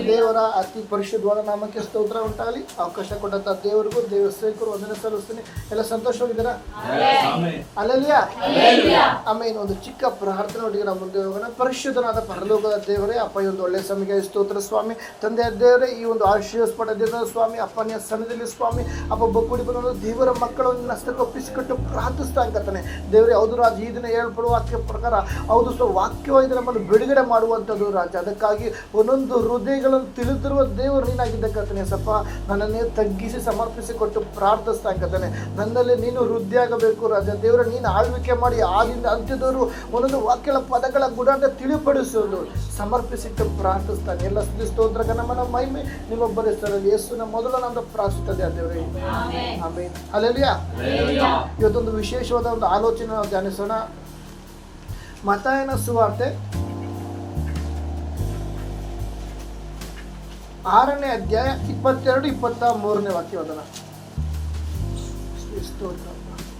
ದೇವರ ಅತಿ ಪರಿಶುದ್ಧವಾದ ನಾಮಕ್ಕೆ ಸ್ತೋತ್ರ ಉಂಟಾಗಲಿ. ಅವಕಾಶ ಕೊಟ್ಟಂತ ದೇವರಿಗೂ ದೇವರ ಸೇವಕರು ವಂದನೆ ಸಲ್ಲಿಸ್ತೀನಿ. ಎಲ್ಲ ಸಂತೋಷವಾಗಿದ್ದೀರಾ? ಅಲ್ಲೆಲ್ಲಾ ಆಮೇಲೆ ಒಂದು ಚಿಕ್ಕ ಪ್ರಾರ್ಥನೆ ಒಟ್ಟಿಗೆ ನಾವು ಮುಂದೆ ಹೋಗೋಣ. ಪರಿಶುದ್ಧನಾದ ಪರಲೋಕದ ದೇವರೇ, ಅಪ್ಪ ಈ ಒಂದು ಒಳ್ಳೆಯ ಸಮಯಕ್ಕೆ ಸ್ತೋತ್ರ ಸ್ವಾಮಿ. ತಂದೆಯ ದೇವರೇ, ಈ ಒಂದು ಆಶೀರ್ವಾದ ದೇವರ ಸ್ವಾಮಿ ಅಪ್ಪನ ಸನ್ನಿಧಿಯಲ್ಲಿ ಸ್ವಾಮಿ ಅಪ್ಪ ಬಕ್ಕುಡಿ ಬಂದು ದೇವರ ಮಕ್ಕಳನ್ನು ಹಸ್ತಕ್ಕೆ ಒಪ್ಪಿಸಿಕೊಟ್ಟು ಪ್ರಾರ್ಥಿಸ್ತಾ ಅಂತಾನೆ ದೇವರೇ. ಹೌದು ರಾಜ, ಈ ದಿನ ಹೇಳ್ಪಡುವ ವಾಕ್ಯ ಪ್ರಕಾರ ಹೌದು ವಾಕ್ಯವಾಗಿ ನಮ್ಮನ್ನು ಬಿಡುಗಡೆ ಮಾಡುವಂಥದ್ದು ರಾಜ. ಅದಕ್ಕಾಗಿ ಒಂದೊಂದು ಹೃದಯಗಳನ್ನು ತಿಳಿದಿರುವ ದೇವರು ನೀನಾಗಿದ್ದಕ್ಕಂತಾನೆ ಸಪ್ಪ. ನನ್ನನ್ನೇ ತಗ್ಗಿಸಿ ಸಮರ್ಪಿಸಿಕೊಟ್ಟು ಪ್ರಾರ್ಥಿಸ್ತಾ ಅಂತಾನೆ. ನನ್ನಲ್ಲಿ ನೀನು ವೃದ್ಧಿ ಆಗಬೇಕು ರಾಜ. ದೇವರ ನೀನು ಆಳ್ವಿಕೆ ಮಾಡಿ ಆದಿಂದ ಅಂತ್ಯದವರು ಒಂದೊಂದು ವಾಕ್ಯಗಳ ಪದಗಳ ಗುಣಾಂತ ತಿಳಿಪಡಿಸುವುದು ಸಮರ್ಪಿಸಿಟ್ಟು ಪ್ರಾರ್ಥಿಸ್ತಾನೆ. ಎಲ್ಲ ಸ್ತೋತ್ರ ನಮ್ಮನ್ನ ಮಹಿಮೆ ನಿಮ್ಮೊಬ್ಬರೇ ಸರಲ್ಲಿ ಯೇಸುವಿನ ಮೊದಲ ನಮ್ದು ಪ್ರಾರ್ಥಿಸುತ್ತದೆ ಆ ದೇವರೇ. ಆಮೇನ್. ಹಲ್ಲೆಲೂಯಾ. ಇವತ್ತೊಂದು ವಿಶೇಷವಾದ ಒಂದು ಆಲೋಚನೆ ನಾವು ಧ್ಯಾನಿಸೋಣ. ಮತ್ತಾಯನ ಸುವಾರ್ತೆ 6ನೇ ಅಧ್ಯಾಯ 22-23 ವಾಕ್ಯವನ್ನ.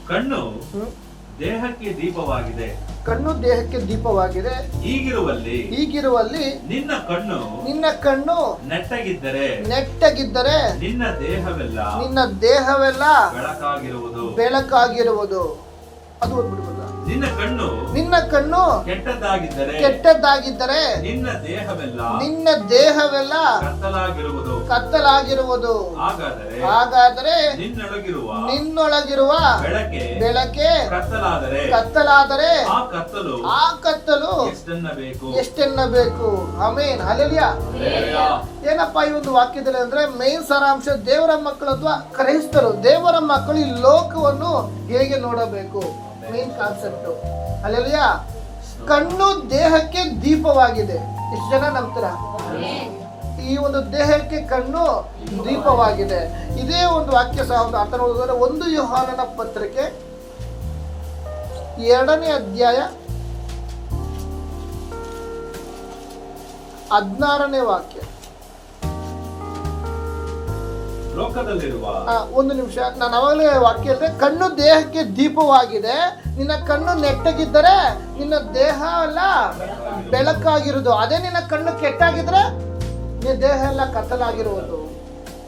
ಕಣ್ಣು ದೇಹಕ್ಕೆ ದೀಪವಾಗಿದೆ. ಕಣ್ಣು ದೇಹಕ್ಕೆ ದೀಪವಾಗಿದೆ. ಹೀಗಿರುವಲ್ಲಿ ನಿನ್ನ ಕಣ್ಣು ನೆಟ್ಟಗಿದ್ದರೆ ನಿನ್ನ ದೇಹವೆಲ್ಲ ಬೆಳಕಾಗಿರುವುದು. ಅದು ಓದ್ಬಿಡ್ಬೋದ? ನಿನ್ನ ಕಣ್ಣು ಕೆಟ್ಟದ್ದಾಗಿದ್ದರೆ ನಿನ್ನ ದೇಹವೆಲ್ಲ ಕತ್ತಲಾಗಿರುವುದು. ಹಾಗಾದರೆ ನಿನ್ನೊಳಗಿರುವ ಬೆಳಕೆ ಕತ್ತಲಾದರೆ ಆ ಕತ್ತಲು ಎಷ್ಟೆನ್ನಬೇಕು. ಆಮೇನ್. ಹಲ್ಲೆಲೂಯಾ. ಏನಪ್ಪಾ ಈ ಒಂದು ವಾಕ್ಯದಲ್ಲಿ ಅಂದ್ರೆ ಮೇನ್ ಸಾರಾಂಶ, ದೇವರ ಮಕ್ಕಳು ಅಥವಾ ಕ್ರೈಸ್ತರು, ದೇವರ ಮಕ್ಕಳು ಈ ಲೋಕವನ್ನು ಹೇಗೆ ನೋಡಬೇಕು, ಮೇನ್ ಕಾನ್ಸೆಪ್ಟ್. ಹಲ್ಲೆಲೂಯಾ. ಕಣ್ಣು ದೇಹಕ್ಕೆ ದೀಪವಾಗಿದೆ. ಎಷ್ಟು ಜನ ನಂಬ್ತೀರಾ? ಈ ಒಂದು ದೇಹಕ್ಕೆ ಕಣ್ಣು ದೀಪವಾಗಿದೆ. ಇದೇ ಒಂದು ವಾಕ್ಯ ಸಹ ಒಂದು ಅರ್ಥ ನೋಡಿದ್ರೆ 1 ಯೋಹಾನನ ಪತ್ರಿಕೆ 2ನೇ ಅಧ್ಯಾಯ 16ನೇ ವಾಕ್ಯ. ಒಂದು ನಿಮಿಷ, ನಾನು ಅವಾಗಲೇ ವಾಕ್ಯ ಹೇಳಿದೆ, ಕಣ್ಣು ದೇಹಕ್ಕೆ ದೀಪವಾಗಿದೆ. ನಿನ್ನ ಕಣ್ಣು ನೆಟ್ಟಗಿದ್ದರೆ ನಿನ್ನ ದೇಹ ಎಲ್ಲ ಬೆಳಕಾಗಿರುವುದು. ಅದೇ ನಿನ್ನ ಕಣ್ಣು ಕೆಟ್ಟಾಗಿದ್ರೆ ನಿನ್ನ ದೇಹ ಎಲ್ಲ ಕತ್ತಲಾಗಿರುವುದು.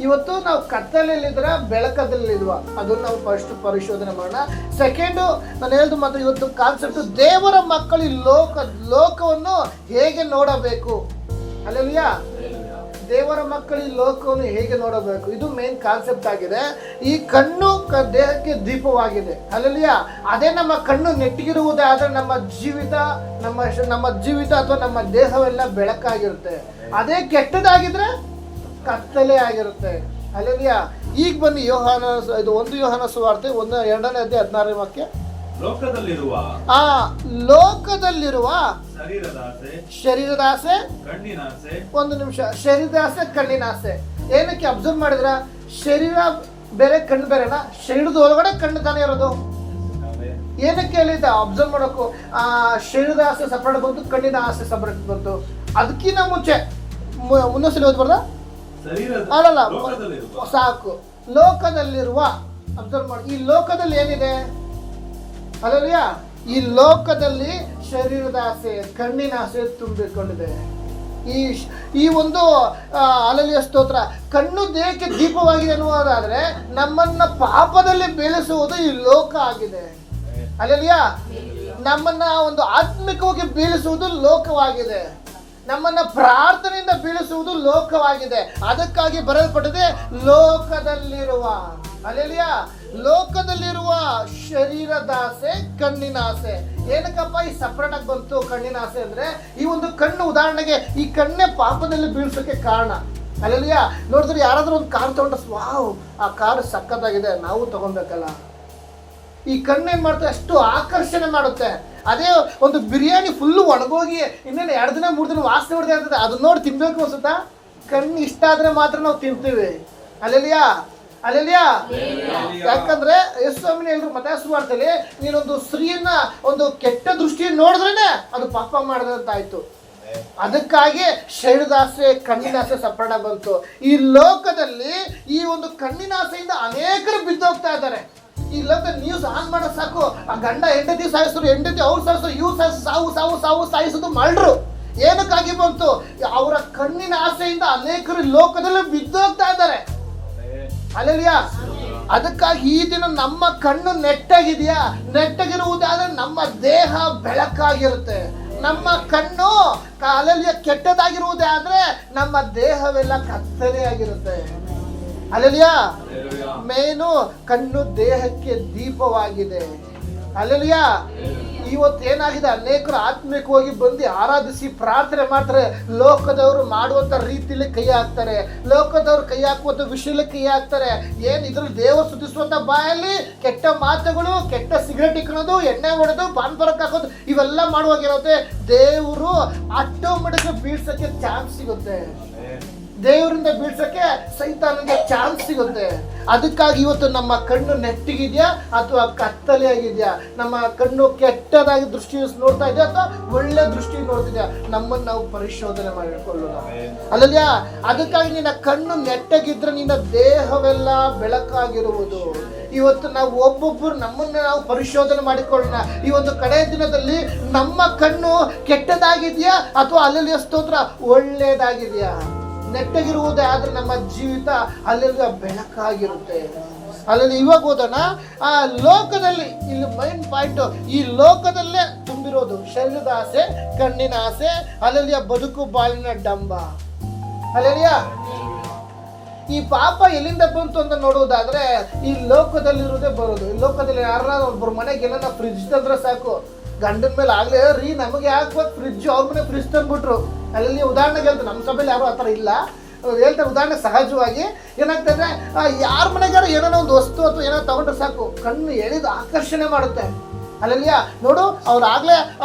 ಇವತ್ತು ನಾವು ಕತ್ತಲಲ್ಲಿದ್ರೆ ಬೆಳಕದಲ್ಲಿಲ್ವಾ, ಅದನ್ನು ನಾವು ಫಸ್ಟ್ ಪರಿಶೋಧನೆ ಮಾಡೋಣ. ಸೆಕೆಂಡು, ನಾನು ಹೇಳಿದ ಮಾತ್ರ ಇವತ್ತು ಕಾನ್ಸೆಪ್ಟ್, ದೇವರ ಮಕ್ಕಳು ಈ ಲೋಕವನ್ನು ಹೇಗೆ ನೋಡಬೇಕು. ಹಲ್ಲೆಲೂಯಾ. ದೇವರ ಮಕ್ಕಳು ಈ ಲೋಕವನ್ನು ಹೇಗೆ ನೋಡಬೇಕು, ಇದು ಮೇನ್ ಕಾನ್ಸೆಪ್ಟ್ ಆಗಿದೆ. ಈ ಕಣ್ಣು ದೇಹಕ್ಕೆ ದೀಪವಾಗಿದೆ. ಹಲ್ಲೆಲೂಯಾ. ಅದೇ ನಮ್ಮ ಕಣ್ಣು ನೆಟ್ಟಿಗಿರುವುದೇ ಆದರೆ ನಮ್ಮ ಜೀವಿತ ಅಥವಾ ನಮ್ಮ ದೇಹವೆಲ್ಲ ಬೆಳಕಾಗಿರುತ್ತೆ. ಅದೇ ಕೆಟ್ಟದಾಗಿದ್ರೆ ಕತ್ತಲೆ ಆಗಿರುತ್ತೆ. ಹಲ್ಲೆಲೂಯಾ. ಈಗ ಬನ್ನಿ ಇದು 1 ಯೋಹಾನ ಸುವಾರ್ತೆ 2ನೇ ಅಧ್ಯಾಯ 16ನೇ ವಾಕ್ಯ. ಲೋಕದಲ್ಲಿರುವ ಶರೀರದಾಸೆ, ಒಂದು ನಿಮಿಷ, ಶರೀರದಾಸೆ, ಕಣ್ಣಿನಾಸೆ. ಏನಕ್ಕೆ ಅಬ್ಸರ್ವ್ ಮಾಡಿದ್ರ? ಶರೀರ ಬೇರೆ ಕಣ್ಣು ಬೇರೆನಾ? ಶರೀರದ ಒಳಗಡೆ ಕಣ್ಣು ತಾನೇ ಇರೋದು. ಏನಕ್ಕೆ ಹೇಳಿದ್ದ ಅಬ್ಸರ್ವ್ ಮಾಡೋಕು? ಶರೀರದ ಆಸೆ ಸಪರೇಟ್ ಬಂತು, ಕಣ್ಣಿನ ಆಸೆ ಸಪರೇಟ್ ಬಂತು. ಅದಕ್ಕಿಂತ ಮುಂಚೆ ಮುನ್ನಸಲಿ ಓದ್ಬಾರ್ದ? ಅಲ್ಲಲ್ಲ, ಸಾಕು. ಲೋಕದಲ್ಲಿರುವ ಅಬ್ಸರ್ವ್ ಮಾಡಿ. ಈ ಲೋಕದಲ್ಲಿ ಏನಿದೆ? ಹಲ್ಲೆಲೂಯಾ. ಈ ಲೋಕದಲ್ಲಿ ಶರೀರದ ಆಸೆ, ಕಣ್ಣಿನ ಆಸೆ ತುಂಬಿಕೊಂಡಿದೆ. ಈ ಒಂದು ಹಲ್ಲೆಲೂಯಾ ಸ್ತೋತ್ರ. ಕಣ್ಣು ದೇಹಕ್ಕೆ ದೀಪವಾಗಿದೆ ಅನ್ನುವುದಾದ್ರೆ ನಮ್ಮನ್ನ ಪಾಪದಲ್ಲಿ ಬೀಳಿಸುವುದು ಈ ಲೋಕ ಆಗಿದೆ. ಹಲ್ಲೆಲೂಯಾ. ನಮ್ಮನ್ನ ಒಂದು ಆತ್ಮಿಕವಾಗಿ ಬೀಳಿಸುವುದು ಲೋಕವಾಗಿದೆ. ನಮ್ಮನ್ನ ಪ್ರಾರ್ಥನೆಯಿಂದ ಬೀಳಿಸುವುದು ಲೋಕವಾಗಿದೆ. ಅದಕ್ಕಾಗಿ ಬರೆಯಲ್ಪಟ್ಟಿದೆ ಲೋಕದಲ್ಲಿರುವ. ಹಲ್ಲೆಲೂಯಾ. ಲೋಕದಲ್ಲಿರುವ ಶರೀರದಾಸೆ, ಕಣ್ಣಿನ ಆಸೆ. ಏನಕ್ಕಪ್ಪ ಈ ಸಪ್ರೇಟ್ ಆಗಿ ಬಂತು ಕಣ್ಣಿನ ಆಸೆ ಅಂದ್ರೆ? ಈ ಒಂದು ಕಣ್ಣು, ಉದಾಹರಣೆಗೆ ಈ ಕಣ್ಣೇ ಪಾಪದಲ್ಲಿ ಬೀಳ್ಸೋಕೆ ಕಾರಣ. ಹಲ್ಲೆಲೂಯಾ. ನೋಡಿದ್ರೆ ಯಾರಾದ್ರೂ ಒಂದು ಕಾರ್ ತಗೊಂಡ್ರೆ, ವಾವ್ ಆ ಕಾರ್ ಸಕ್ಕತ್ತಾಗಿದೆ, ನಾವು ತಗೊಬೇಕಲ್ಲ. ಈ ಕಣ್ಣೇನ್ ಮಾಡ್ತಾರೆ? ಅಷ್ಟು ಆಕರ್ಷಣೆ ಮಾಡುತ್ತೆ. ಅದೇ ಒಂದು ಬಿರಿಯಾನಿ ಫುಲ್ಲು ಒಣಗೋಗಿ ಇನ್ನೇನು 2 ದಿನ 3 ದಿನ ವಾಸನೆ ಹೊಡೆದೇ ಇರ್ತದೆ, ಅದನ್ನ ನೋಡಿ ತಿನ್ಬೇಕು ಅನ್ಸುತ್ತಾ? ಕಣ್ಣು ಇಷ್ಟ ಆದ್ರೆ ಮಾತ್ರ ನಾವು ತಿಂತೀವಿ. ಹಲ್ಲೆಲೂಯಾ. ಹಲ್ಲೆಲೂಯಾ. ಯಾಕಂದ್ರೆ ಯೇಸು ಸ್ವಾಮಿ ಹೇಳಿದ್ರು ಮತ್ತಾಯ ಸುವಾರ್ತೆಯಲ್ಲಿ, ನೀನೊಂದು ಸ್ತ್ರೀಯನ್ನ ಒಂದು ಕೆಟ್ಟ ದೃಷ್ಟಿಯನ್ನು ನೋಡಿದ್ರೇನೆ ಅದು ಪಾಪ ಮಾಡಿದಂತಾಯ್ತು. ಅದಕ್ಕಾಗಿ ಶರೀರದಾಸೆ, ಕಣ್ಣಿನಾಸೆ ಸಪರೇಟ್ ಬಂತು. ಈ ಲೋಕದಲ್ಲಿ ಈ ಒಂದು ಕಣ್ಣಿನಾಸೆಯಿಂದ ಅನೇಕರು ಬಿದ್ದೋಗ್ತಾ ಇದ್ದಾರೆ. ಈ ಲೋಕ ನ್ಯೂಸ್ ಆನ್ ಮಾಡೋದು ಸಾಕು, ಆ ಗಂಡ ಹೆಂಡತಿ ಸಾಯಿಸಿದ್ರು, ಹೆಂಡತಿ ಅವ್ರು ಸಾಯಿಸಿದ್ರು, ಇವ್ರು ಸಾಯಿಸೋದು, ಸಾವು ಸಾಯಿಸೋದು ಮಾಡ್ರು. ಏನಕ್ಕಾಗಿ ಬಂತು? ಅವರ ಕಣ್ಣಿನ ಆಸೆಯಿಂದ ಅನೇಕರು ಲೋಕದಲ್ಲಿ ಬಿದ್ದೋಗ್ತಾ ಇದ್ದಾರೆ. ಅಲ್ಲೆಲಿಯಾ. ಅದಕ್ಕಾಗಿ ಈ ದಿನ ನಮ್ಮ ಕಣ್ಣು ನೆಟ್ಟಗಿದೆಯಾ? ನೆಟ್ಟಗಿರುವುದಾದ್ರೆ ನಮ್ಮ ದೇಹ ಬೆಳಕಾಗಿರುತ್ತೆ. ನಮ್ಮ ಕಣ್ಣು ಅಲ್ಲೆಲಿಯಾ ಕೆಟ್ಟದಾಗಿರುವುದೇ ಆದ್ರೆ ನಮ್ಮ ದೇಹವೆಲ್ಲ ಕತ್ತಲೆಯಾಗಿರುತ್ತೆ. ಅಲ್ಲೆಲಿಯಾ. ಮೇನು ಕಣ್ಣು ದೇಹಕ್ಕೆ ದೀಪವಾಗಿದೆ. ಅಲ್ಲೆಲಿಯಾ. ಇವತ್ತು ಏನಾಗಿದೆ, ಅನೇಕರು ಆತ್ಮಿಕವಾಗಿ ಬಂದು ಆರಾಧಿಸಿ ಪ್ರಾರ್ಥನೆ ಮಾಡ್ತಾರೆ, ಲೋಕದವರು ಮಾಡುವಂಥ ರೀತಿಯಲ್ಲಿ ಕೈ ಹಾಕ್ತಾರೆ, ಲೋಕದವರು ಕೈ ಹಾಕುವಂಥ ವಿಷಯದಲ್ಲಿ ಕೈ ಹಾಕ್ತಾರೆ. ಏನು ಇದ್ರಲ್ಲಿ ದೇವರು ಸ್ತುತಿಸುವಂಥ ಬಾಯಲ್ಲಿ ಕೆಟ್ಟ ಮಾತುಗಳು, ಕೆಟ್ಟ ಸಿಗರೇಟ್ ಇಕ್ಕೋದು, ಎಣ್ಣೆ ಹೊಡೆದು, ಪಾನ್ ಪರಕ್ ಹಾಕೋದು ಇವೆಲ್ಲ ಮಾಡುವಾಗಿರುತ್ತೆ. ದೇವರು ಆಟೋಮೆಟಿಕ್ ಬೀಳ್ಸಕ್ಕೆ ಚಾನ್ಸ್ ಸಿಗುತ್ತೆ. ದೇವರಿಂದ ಬೀಳ್ಸಕ್ಕೆ ಸೈತಾನಿಗೆ ಚಾನ್ಸ್ ಸಿಗುತ್ತೆ. ಅದಕ್ಕಾಗಿ ಇವತ್ತು ನಮ್ಮ ಕಣ್ಣು ನೆಟ್ಟಿಗಿದೆಯಾ ಅಥವಾ ಕತ್ತಲೆಯಾಗಿದೆಯಾ? ನಮ್ಮ ಕಣ್ಣು ಕೆಟ್ಟದಾಗಿ ದೃಷ್ಟಿ ನೋಡ್ತಾ ಇದೆಯಾ ಅಥವಾ ಒಳ್ಳೆ ದೃಷ್ಟಿ ನೋಡ್ತಿದ್ಯಾ? ನಮ್ಮನ್ನು ನಾವು ಪರಿಶೋಧನೆ ಮಾಡಿಕೊಳ್ಳೋಣ. ಅಲ್ಲಲ್ಯಾ. ಅದಕ್ಕಾಗಿ ನಿನ್ನ ಕಣ್ಣು ನೆಟ್ಟಗಿದ್ರೆ ನಿನ್ನ ದೇಹವೆಲ್ಲ ಬೆಳಕಾಗಿರುವುದು. ಇವತ್ತು ನಾವು ಒಬ್ಬೊಬ್ಬರು ನಮ್ಮನ್ನು ನಾವು ಪರಿಶೋಧನೆ ಮಾಡಿಕೊಳ್ಳೋಣ. ಈ ಒಂದು ಕಡೆಯ ದಿನದಲ್ಲಿ ನಮ್ಮ ಕಣ್ಣು ಕೆಟ್ಟದಾಗಿದೆಯಾ ಅಥವಾ ಅಲ್ಲಲ್ಲಿಯ ಸ್ತೋತ್ರ ಒಳ್ಳೆಯದಾಗಿದೆಯಾ? ನೆಟ್ಟಗಿರುವುದೇ ಆದ್ರೆ ನಮ್ಮ ಜೀವಿತ ಅಲ್ಲೆಲ್ಲ ಬೆಳಕಾಗಿರುತ್ತೆ. ಅಲ್ಲಲ್ಲಿ ಇವಾಗ ಹೋದೋಣ. ಆ ಲೋಕದಲ್ಲಿ ಇಲ್ಲಿ ಮೈನ್ ಪಾಯಿಂಟ್, ಈ ಲೋಕದಲ್ಲೇ ತುಂಬಿರೋದು ಶರೀರದ ಆಸೆ, ಕಣ್ಣಿನ ಆಸೆ, ಅಲ್ಲಲ್ಲಿಯ ಬದುಕು ಬಾಳಿನ ಡಂಬ. ಅಲ್ಲಲ್ಲಿಯ ಈ ಪಾಪ ಎಲ್ಲಿಂದ ಬಂತು ಅಂತ ನೋಡುವುದಾದ್ರೆ ಈ ಲೋಕದಲ್ಲಿರೋದೇ ಬರೋದು. ಈ ಲೋಕದಲ್ಲಿ ಯಾರ ಒಬ್ಬರು ಮನೆಗೆ ಏನಾರ ಫ್ರಿಜ್ ತಂದ್ರೆ ಸಾಕು, ಗಂಡನ ಮೇಲೆ ಆಗ್ಲೇ ರೀ ನಮಗೆ ಯಾಕೆ ಫ್ರಿಜ್, ಅವ್ರ ಮನೆ ಫ್ರಿಜ್ ತಂದ್ಬಿಟ್ರು. ಅಲ್ಲಿ ಉದಾಹರಣೆಗೆ ಹೇಳ್ತಾರೆ, ನಮ್ಮ ಸಭೆಯಲ್ಲಿ ಯಾರು ಆ ಥರ ಇಲ್ಲ ಹೇಳ್ತಾರೆ. ಉದಾಹರಣೆ ಸಹಜವಾಗಿ ಏನಾಗ್ತದೆ, ಯಾರ ಮನೆಗಾರ ಏನೋ ಒಂದು ವಸ್ತು ಅಥವಾ ಏನೋ ತಗೊಂಡ್ರೆ ಸಾಕು, ಕಣ್ಣು ಎಳೆದು ಆಕರ್ಷಣೆ ಮಾಡುತ್ತೆ. ಅಲ್ಲಲ್ಲಿಯ ನೋಡು, ಅವ್ರು ಆಗ್ಲೇ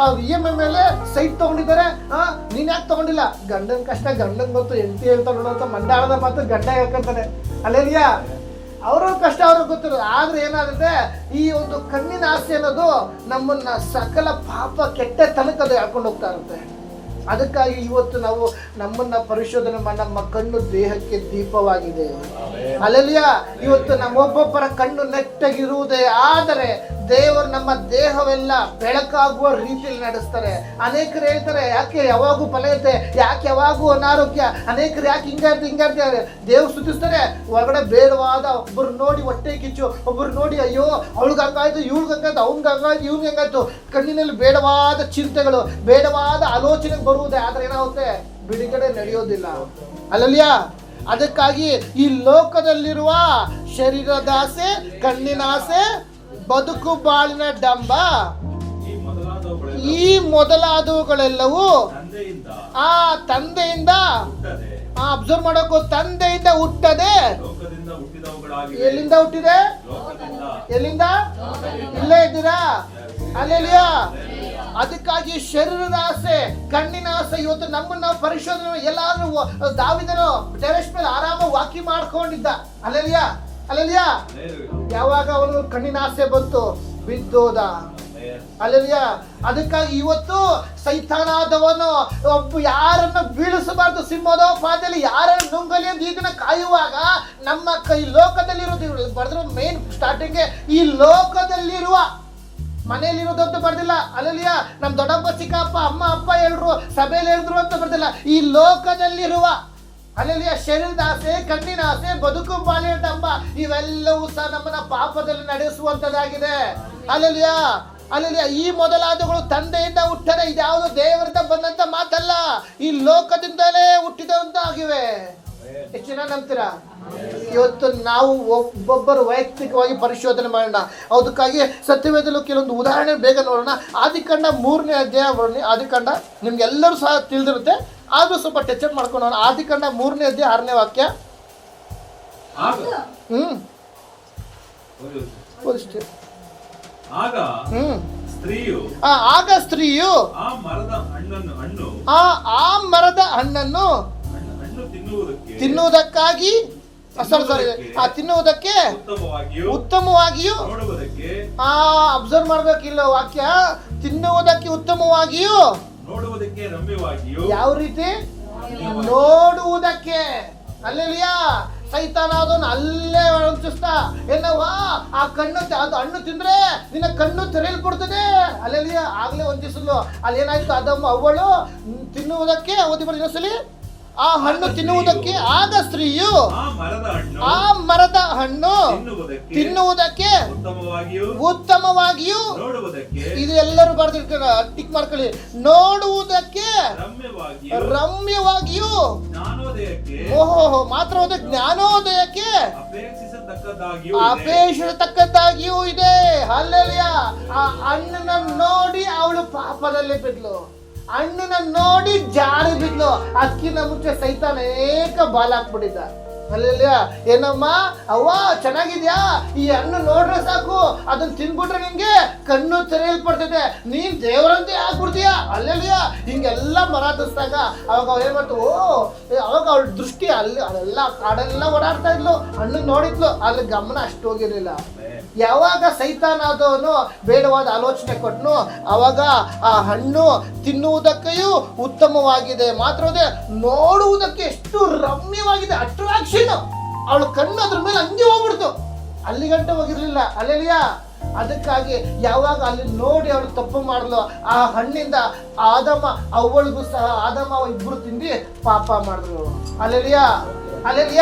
EMI ಮೇಲೆ ಸೈಟ್ ತಗೊಂಡಿದ್ದಾರೆ, ನೀನ್ ಯಾಕೆ ತಗೊಂಡಿಲ್ಲ? ಗಂಡನ ಕಷ್ಟ ಗಂಡನ್ ಗೊತ್ತು, ಹೆಂಡತಿ ಹೇಳ್ತಾ ನೋಡೋ ಅಂತ ಮಂಡಾಳದ ಮಾತು ಗಂಡ ಹೇಳ್ಕೊಂತಾನೆ. ಅಲ್ಲಲ್ಲಿಯ ಅವ್ರ ಕಷ್ಟ ಅವ್ರಿಗೆ ಗೊತ್ತಿರೋದು. ಆದ್ರೆ ಏನಾಗುತ್ತೆ, ಈ ಒಂದು ಕಣ್ಣಿನ ಆಸೆ ಅನ್ನೋದು ನಮ್ಮನ್ನ ಸಕಲ ಪಾಪ ಕೆಟ್ಟ ತನಕದ ಹಾಕೊಂಡು ಹೋಗ್ತಾ ಇರುತ್ತೆ. ಅದಕ್ಕಾಗಿ ಇವತ್ತು ನಾವು ನಮ್ಮನ್ನ ಪರಿಶೋಧನೆ ಮಾಡಿ, ನಮ್ಮ ಕಣ್ಣು ದೇಹಕ್ಕೆ ದೀಪವಾಗಿದೆ. ಅಲ್ಲಲ್ಲಿಯ ಇವತ್ತು ನಮ್ಮೊಬ್ಬೊಬ್ಬರ ಕಣ್ಣು ನೆಟ್ಟಗಿರುವುದೇ ಆದರೆ ದೇವರು ನಮ್ಮ ದೇಹವೆಲ್ಲ ಬೆಳಕಾಗುವ ರೀತಿಯಲ್ಲಿ ನಡೆಸ್ತಾರೆ. ಅನೇಕರು ಹೇಳ್ತಾರೆ, ಯಾಕೆ ಯಾವಾಗೂ ಫಲತೆ, ಯಾಕೆ ಯಾವಾಗೂ ಅನಾರೋಗ್ಯ, ಅನೇಕರು ಯಾಕೆ ಹಿಂಗಾರ್ದು ದೇವ್ರು ಸ್ತುತಿಸ್ತಾರೆ. ಒಳಗಡೆ ಬೇಡವಾದ ಒಬ್ಬರು ನೋಡಿ ಹೊಟ್ಟೆ ಕಿಚ್ಚು, ಒಬ್ಬರು ನೋಡಿ ಅಯ್ಯೋ ಅವಳಿಗೆ ಹಂಗಾಯ್ತು, ಇವಳಿಗೆ ಹಂಗಾಯ್ತು, ಅವ್ನಿಗೆ ಹಂಗಾಯ್ತು, ಇವ್ನಿಗೆ ಹಂಗಾಯ್ತು, ಕಣ್ಣಿನಲ್ಲಿ ಬೇಡವಾದ ಚಿಂತೆಗಳು, ಬೇಡವಾದ ಆಲೋಚನೆ ಬರುವುದೇ ಆದ್ರೆ ಏನಾಗುತ್ತೆ, ಬಿಡುಗಡೆ ನಡೆಯೋದಿಲ್ಲ. ಅಲ್ಲಲ್ಲಿಯ. ಅದಕ್ಕಾಗಿ ಈ ಲೋಕದಲ್ಲಿರುವ ಶರೀರದ ಆಸೆ, ಕಣ್ಣಿನ ಆಸೆ, ಬದುಕು ಬಾಳಿನ ಡಂಬ, ಈ ಮೊದಲಾದವುಗಳೆಲ್ಲವೂ ಆ ತಂದೆಯಿಂದ ಅಬ್ಸರ್ವ್ ಮಾಡೋಕ್ಕೂ ತಂದೆಯಿಂದ ಹುಟ್ಟದೆ. ಎಲ್ಲಿಂದ ಹುಟ್ಟಿದೆ? ಎಲ್ಲಿಂದ? ಇಲ್ಲೇ ಇದ್ದೀರಾ? ಅಲ್ಲೆಲ್ಲಿಯ. ಅದಕ್ಕಾಗಿ ಶರೀರದ ಆಸೆ, ಕಣ್ಣಿನ ಆಸೆ ಇವತ್ತು ನಮ್ಮನ್ನು ನಾವು ಪರಿಶೋಧನೆ. ಎಲ್ಲಾದ್ರೂ ದಾವಿದನು ಟೆರೆಸ್ ಮೇಲೆ ಆರಾಮ ವಾಕಿಂಗ್ ಮಾಡ್ಕೊಂಡಿದ್ದ. ಅಲ್ಲೆಲ್ಲಿಯ. ಅಲ್ಲೆಲ್ಲಿಯ. ಯಾವಾಗ ಅವನು ಕಣ್ಣಿನ ಆಸೆ ಬಂತು, ಬಿದ್ದೋದ. ಅಲ್ಲೆಲ್ಲಿಯ. ಅದಕ್ಕಾಗಿ ಇವತ್ತು ಸೈತಾನಾದವನು ಒಬ್ಬ ಯಾರನ್ನು ಬೀಳಿಸಬಾರ್ದು, ಸಿಂಹದ ಪಾದದಲ್ಲಿ ಯಾರನ್ನು ನುಂಗಲಿ ಅಂತ ಇದನ್ನ ಕಾಯುವಾಗ ನಮ್ಮ ಕೈ ಲೋಕದಲ್ಲಿರೋದು ಬರೆದ್ರು. ಮೇನ್ ಸ್ಟಾರ್ಟಿಂಗ್ ಈ ಲೋಕದಲ್ಲಿರುವ, ಮನೆಯಲ್ಲಿರೋದಂತ ಬರ್ದಿಲ್ಲ. ಅಲ್ಲಲ್ಲಿಯ. ನಮ್ಮ ದೊಡ್ಡಪ್ಪ ಚಿಕ್ಕಪ್ಪ ಅಮ್ಮ ಅಪ್ಪ ಹೇಳಿದ್ರು, ಸಭೆಯಲ್ಲಿ ಹೇಳಿದ್ರು ಅಂತ ಬರ್ದಿಲ್ಲ. ಈ ಲೋಕದಲ್ಲಿರುವ ಅಲ್ಲಲ್ಲಿಯ ಶರೀರದ ಆಸೆ, ಕಣ್ಣಿನ ಆಸೆ, ಬದುಕು ಬಾಳಿನ ಡಂಬ ಇವೆಲ್ಲವೂ ಸಹ ನಮ್ಮನ್ನ ಪಾಪದಲ್ಲಿ ನಡೆಸುವಂತದ್ದಾಗಿದೆ. ಅಲ್ಲಲ್ಲಿಯ. ಅಲ್ಲಲ್ಲಿಯ. ಈ ಮೊದಲಾದವುಗಳು ತಂದೆಯಿಂದ ಹುಟ್ಟದೆ. ಇದ್ಯಾವುದು ದೇವರಿಂದ ಬಂದಂತ ಮಾತಲ್ಲ, ಈ ಲೋಕದಿಂದಲೇ ಹುಟ್ಟಿದಂತ ಆಗಿವೆ. ಎಷ್ಟು ಜನ ನಂಬ್ತೀರಾ? ಇವತ್ತು ನಾವು ಒಬ್ಬೊಬ್ಬರು ವೈಯಕ್ತಿಕವಾಗಿ ಪರಿಶೋಧನೆ ಮಾಡೋಣ. ಅದಕ್ಕಾಗಿ ಸತ್ಯವೇದಲ್ಲೂ ಕೆಲವೊಂದು ಉದಾಹರಣೆ ಬೇಗ ನೋಡೋಣ. ಆದಿಕಾಂಡ 3ನೇ ಅಧ್ಯಾಯ. ಆದಿಕಾಂಡ ನಿಮ್ಗೆಲ್ಲರೂ ಸಹ ತಿಳಿದಿರುತ್ತೆ, ಆದ್ರೂ ಸ್ವಲ್ಪ ಟಚ್ ಅಪ್ ಮಾಡ್ಕೊಂಡು ಹೋಗೋಣ. ಆದಿಕಾಂಡ 3ನೇ ಅಧ್ಯಾಯ 6ನೇ ವಾಕ್ಯ. ಆಗ ಸ್ತ್ರೀಯು ಆ ಮರದ ಹಣ್ಣನ್ನು ತಿನ್ನುವುದಕ್ಕಾಗಿ ತಿನ್ನುವುದಕ್ಕೆ ಉತ್ತಮವಾಗಿಯೂ ಅಬ್ಸರ್ವ್ ಮಾಡ್ಬೇಕಿಲ್ಲ ವಾಕ್ಯ. ತಿನ್ನುವುದಕ್ಕೆ ಉತ್ತಮವಾಗಿಯೂ, ನೋಡುವುದಕ್ಕೆ ರಮ್ಯವಾಗಿಯೂ. ಯಾವ ರೀತಿ? ನೋಡುವುದಕ್ಕೆ. ಅಲ್ಲೆಲ್ಲಿಯ. ಸೈತಾನ ಅದನ್ನು ಅಲ್ಲೇ ವಂಚಿಸ್ತಾ ಏನವ್ವ ಆ ಕಣ್ಣು ಅದು ಹಣ್ಣು ತಿಂದ್ರೆ ನಿನ್ನ ಕಣ್ಣು ತೆರೆಯಲ್ಪಡ್ತದೆ ಅಲ್ಲೆಲ್ಲಿ ಆಗ್ಲೇ ವಂಚಿಸಲು ಅಲ್ಲಿ ಏನಾಯ್ತು ಅದಮ್ಮ ಅವಳು ತಿನ್ನುವುದಕ್ಕೆ ಓದಿ ಬರೀ ಇನ್ನೊಂದ್ಸಲಿ ಆ ಹಣ್ಣು ತಿನ್ನುವುದಕ್ಕೆ ಆಗ ಸ್ತ್ರೀಯು ಆ ಮರದ ಹಣ್ಣು ತಿನ್ನುವುದಕ್ಕೆ ಉತ್ತಮವಾಗಿಯೂ ಇದು ಎಲ್ಲರೂ ಬರ್ದಿರ್ತಾರೆ ಟಿಕ್ ಮಾಡ್ಕೊಳ್ಳಿ ನೋಡುವುದಕ್ಕೆ ರಮ್ಯವಾಗಿಯೂ ಓಹೋ ಮಾತ್ರ ಜ್ಞಾನೋದಯಕ್ಕೆ ಅಪೇಕ್ಷಿಸತಕ್ಕದ್ದಾಗಿಯೂ ಇದೆ ಅಲ್ಲೆಲ್ಲಿಯ ಆ ಹಣ್ಣನ್ನ ನೋಡಿ ಅವಳು ಪಾಪದಲ್ಲಿ ಬಿದ್ಲು ಹಣ್ಣನ್ನ ನೋಡಿ ಜಾರಿ ಬಿದ್ಲು ಅಕ್ಕಿನ ಮುಂಚೆ ಸೈತಾನ ಅನೇಕ ಬಾಲ ಹಾಕ್ಬಿಟ್ಟಿದ್ದ ಅಲ್ಲೆಲ್ಲ ಏನಮ್ಮ ಅವ್ವ ಚೆನ್ನಾಗಿದ್ಯಾ ಈ ಹಣ್ಣು ನೋಡ್ರೆ ಸಾಕು ಅದನ್ನ ತಿನ್ಬಿಟ್ರೆ ನಿಂಗೆ ಕಣ್ಣು ತೆರೆಯಲ್ಪಡ್ತದೆ ನೀನ್ ದೇವರಂತೆ ಆಗ್ಬಿಡ್ತೀಯ ಅಲ್ಲೆಲ್ಲ ಹಿಂಗೆಲ್ಲ ಮರಾತಿಸ್ದಾಗ ಅವಾಗ ಅವ್ರು ಏನ್ ಮಾಡ್ತು ಅವಾಗ ಅವಳ ದೃಷ್ಟಿ ಅಲ್ಲಿ ಅಲ್ಲೆಲ್ಲ ಕಾಡೆಲ್ಲ ಓಡಾಡ್ತಾ ಇದ್ಲು ಹಣ್ಣು ನೋಡಿದ್ಲು ಅಲ್ಲಿ ಗಮನ ಅಷ್ಟು ಹೋಗಿರ್ಲಿಲ್ಲ ಯಾವಾಗ ಸೈತಾನ ಆದವನು ಬೇಡವಾದ ಆಲೋಚನೆ ಕೊಟ್ಟನು ಅವಾಗ ಆ ಹಣ್ಣು ತಿನ್ನುವುದಕ್ಕೆಯೂ ಉತ್ತಮವಾಗಿದೆ ಮಾತ್ರವೇ ನೋಡುವುದಕ್ಕೆ ಎಷ್ಟು ರಮ್ಯವಾಗಿದೆ ಅಟ್ರಾಕ್ಷನ್ ಅವಳು ಕಣ್ಣು ಅದ್ರ ಮೇಲೆ ಹಂಗೆ ಹೋಗ್ಬಿಡ್ತು ಅಲ್ಲಿ ಗಂಟೆ ಹೋಗಿರ್ಲಿಲ್ಲ ಅಲ್ಲೆಲ್ಲಿಯ ಅದಕ್ಕಾಗಿ ಯಾವಾಗ ಅಲ್ಲಿ ನೋಡಿ ಅವಳು ತಪ್ಪು ಮಾಡಲು ಆ ಹಣ್ಣಿಂದ ಅವಳಿಗೂ ಸಹ ಇಬ್ರು ತಿಂದು ಪಾಪ ಮಾಡಿದ್ರು ಅಲ್ಲೆಲ್ಲಿಯ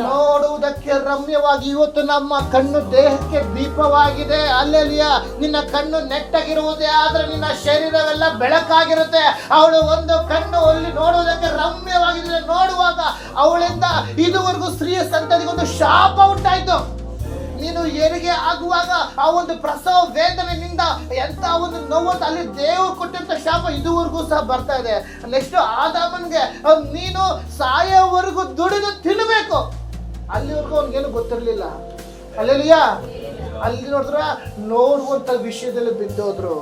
ನೋಡುವುದಕ್ಕೆ ರಮ್ಯವಾಗಿ ಇವತ್ತು ನಮ್ಮ ಕಣ್ಣು ದೇಹಕ್ಕೆ ದೀಪವಾಗಿದೆ ಅಲ್ಲೆಲಿಯ ನಿನ್ನ ಕಣ್ಣು ನೆಟ್ಟಗಿರುವುದೇ ಆದ್ರೆ ನಿನ್ನ ಶರೀರವೆಲ್ಲ ಬೆಳಕಾಗಿರುತ್ತೆ ಅವಳು ಒಂದು ಕಣ್ಣು ಅಲ್ಲಿ ನೋಡುವುದಕ್ಕೆ ರಮ್ಯವಾಗಿದೆ ನೋಡುವಾಗ ಅವಳಿಂದ ಇದುವರೆಗೂ ಸ್ತ್ರೀಯ ಸಂತತಿಗೊಂದು ಶಾಪ ಉಂಟಾಯ್ತು ನೀನು ಹೆರಿಗೆ ಆಗುವಾಗ ಆ ಒಂದು ಪ್ರಸವ ವೇದನೆಯಿಂದ ಎಂತ ಒಂದು ನೋವು ಅಲ್ಲಿ ದೇವರು ಕೊಟ್ಟಂತ ಶಾಪ ಇದುವರೆಗೂ ಸಹ ಬರ್ತಾ ಇದೆ ನೆಕ್ಸ್ಟ್ ಆದಾಮನ್ಗೆ ನೀನು ಸಾಯೋವರೆಗೂ ದುಡಿದು ತಿನ್ನಬೇಕು ಅಲ್ಲಿವರೆಗೂ ಅವ್ನಿಗೇನು ಗೊತ್ತಿರ್ಲಿಲ್ಲ ಅಲ್ಲೆಲ್ಲಿಯ ಅಲ್ಲಿ ನೋಡಿದ್ರ ನೋಡುವಂತ ವಿಷಯದಲ್ಲಿ ಬಿದ್ದೋದ್ರು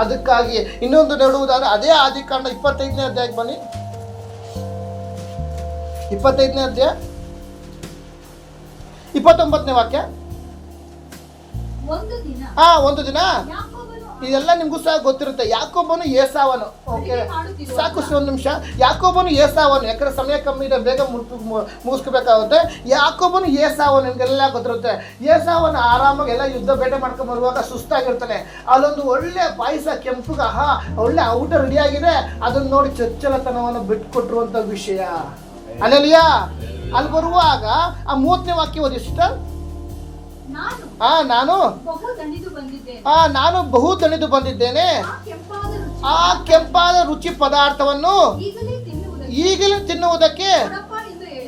ಅದಕ್ಕಾಗಿ ಇನ್ನೊಂದು ನೋಡುವುದಾದ್ರೆ ಅದೇ ಆದಿಕಾಂಡ 25ನೇ ಅಧ್ಯಾಯಕ್ಕೆ ಬನ್ನಿ 25ನೇ ಅಧ್ಯಾಯ 29ನೇ ವಾಕ್ಯ ಒಂದು ದಿನ ಇದೆಲ್ಲ ನಿಮ್ಗೂ ಸಹ ಗೊತ್ತಿರುತ್ತೆ ಯಾಕೋಬನು ಏಸಾವನು ಓಕೆ ಸಾಕು ಒಂದು ನಿಮಿಷ ಯಾಕೋಬನು ಏಸಾವನು ಯಾಕಂದ್ರೆ ಸಮಯ ಕಮ್ಮಿ ಇದೆ ಬೇಗ ಮುಗಿಸ್ಕೋಬೇಕಾಗುತ್ತೆ ಯಾಕೋಬನು ಏಸಾವನು ನಿಮ್ಗೆಲ್ಲ ಗೊತ್ತಿರುತ್ತೆ ಏಸಾವನು ಆರಾಮಾಗಿ ಎಲ್ಲ ಯುದ್ಧ ಬೇಟೆ ಮಾಡ್ಕೊಂಡು ಬರುವಾಗ ಸುಸ್ತಾಗಿರ್ತಾನೆ ಅಲ್ಲೊಂದು ಒಳ್ಳೆ ಪಾಯಸ ಕೆಂಪುಗ ಒಳ್ಳೆ ಊಟ ರೆಡಿಯಾಗಿದೆ ಅದನ್ನ ನೋಡಿ ಚಚ್ಚಲತನವನ್ನು ಬಿಟ್ಕೊಟ್ರು ಅಂತ ವಿಷಯ ಅಲ್ಲೆಲ್ಲಿಯ ಅಲ್ಲಿ ಬರುವಾಗ ಆ 30ನೇ ವಾಕ್ಯ ಓದಿ ಸಿಸ್ಟರ್ ನಾನು ಬಹು ದಣಿದು ಬಂದಿದ್ದೇನೆ ಆ ಕೆಂಪಾದ ರುಚಿ ಪದಾರ್ಥವನ್ನು ಈಗಲೇ ತಿನ್ನುವುದಕ್ಕೆ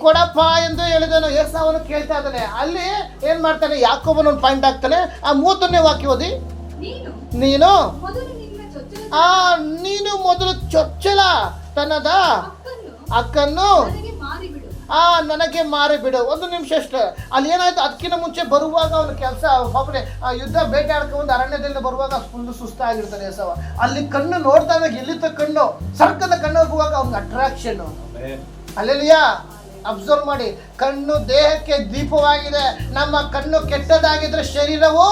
ಕೊಡಪ್ಪ ಎಂದು ಹೇಳಿದನು ಏಸಾವನು ಕೇಳ್ತಾ ಇದ್ದಾನೆ ಅಲ್ಲಿ ಏನ್ ಮಾಡ್ತಾನೆ ಯಾಕೋಬನ ಒಂದು ಪಾಯಿಂಟ್ ಆಗ್ತಾನೆ ಆ 30ನೇ ವಾಕ್ಯ ಓದಿ ನೀನು ಮೊದಲು ಚೊಚ್ಚಲ ತನ್ನದ ಅಕ್ಕನ್ನು ನನಗೆ ಮಾರಿ ಬಿಡು ಒಂದು ನಿಮಿಷ ಅಷ್ಟೇ ಅಲ್ಲಿ ಏನಾಯ್ತು ಅದಕ್ಕಿಂತ ಮುಂಚೆ ಬರುವಾಗ ಅವನ ಕೆಲಸ ಪಾಪನೆ ಯುದ್ಧ ಬೇಟೆ ಆಡ್ಕೊಂಡು ಅರಣ್ಯದಿಂದ ಬರುವಾಗ ಫುಲ್ ಸುಸ್ತಾಗಿರ್ತಾನೆ ಏಸಾವ ಅಲ್ಲಿ ಕಣ್ಣು ನೋಡ್ತಾ ಇದ್ದಾಗ ಎಲ್ಲಿದ್ದ ಕಣ್ಣು ಸರ್ಕದ ಕಣ್ಣು ಹೋಗುವಾಗ ಅವ್ನಿಗೆ ಅಟ್ರಾಕ್ಷನ್ ಅಲ್ಲೆಲ್ಲಿಯ ಅಬ್ಸರ್ವ್ ಮಾಡಿ ಕಣ್ಣು ದೇಹಕ್ಕೆ ದೀಪವಾಗಿದೆ ನಮ್ಮ ಕಣ್ಣು ಕೆಟ್ಟದಾಗಿದ್ರೆ ಶರೀರವು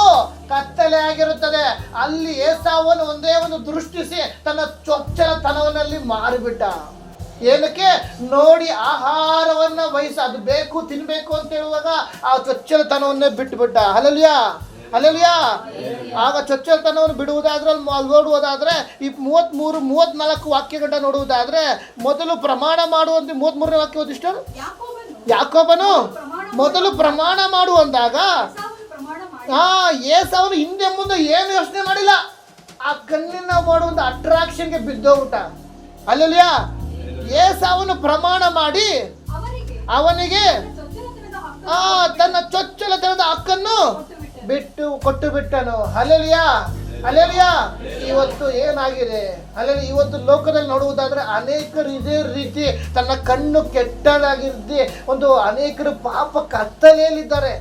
ಕತ್ತಲೆ ಆಗಿರುತ್ತದೆ ಅಲ್ಲಿ ಏಸಾವನು ಒಂದೇ ಒಂದು ದೃಷ್ಟಿಸಿ ತನ್ನ ಚೊಚ್ಚಲತನವನ್ನಲ್ಲಿ ಮಾರಿಬಿಟ್ಟ ಏನಕ್ಕೆ ನೋಡಿ ಆಹಾರವನ್ನ ಅದು ಬೇಕು ತಿನ್ಬೇಕು ಅಂತ ಹೇಳುವಾಗ ಆ ಚೊಚ್ಚಲತನವನ್ನೇ ಬಿಟ್ಟುಬಿಟ್ಟ ಅಲ್ಲಲಿಯಾ ಆಗ ಚೊಚ್ಚಲತನವನ್ನು ಬಿಡುವುದಾದ್ರೆ ಅಲ್ಲಿ ನೋಡುವುದಾದ್ರೆ ಈ 33-34 ವಾಕ್ಯಗಂಟ ನೋಡುವುದಾದ್ರೆ ಮೊದಲು ಪ್ರಮಾಣ ಮಾಡುವಂತೆ 33ನೇ ವಾಕ್ಯ ಓದಿಷ್ಟು ಯಾಕೋಬನು ಮೊದಲು ಪ್ರಮಾಣ ಮಾಡುವಂದಾಗ ಏಸಾವನು ಹಿಂದೆ ಮುಂದೆ ಏನು ಯೋಚನೆ ಮಾಡಿಲ್ಲ ಆ ಕಣ್ಣಿನ ಮಾಡುವಂತ ಅಟ್ರಾಕ್ಷನ್ಗೆ ಬಿದ್ದೋಗ್ಬಿಟ್ಟ ಅಲ್ಲಲಿಯಾ ಏಸಾವನು ಪ್ರಮಾಣ ಮಾಡಿ ಅವನಿಗೆ ತನ್ನ ಚೊಚ್ಚಲತನದ ಹಕ್ಕನ್ನು ಕೊಟ್ಟು ಬಿಟ್ಟನು ಅಲೆಲಿಯಾ ಇವತ್ತು ಏನಾಗಿದೆ ಇವತ್ತು ಲೋಕದಲ್ಲಿ ನೋಡುವುದಾದ್ರೆ ಅನೇಕರು ಇದೇ ರೀತಿ ತನ್ನ ಕಣ್ಣು ಕೆಟ್ಟದಾಗಿದ್ದೆ ಒಂದು ಅನೇಕರು ಪಾಪ ಕತ್ತಲೆಯಲ್ಲಿದ್ದಾರೆ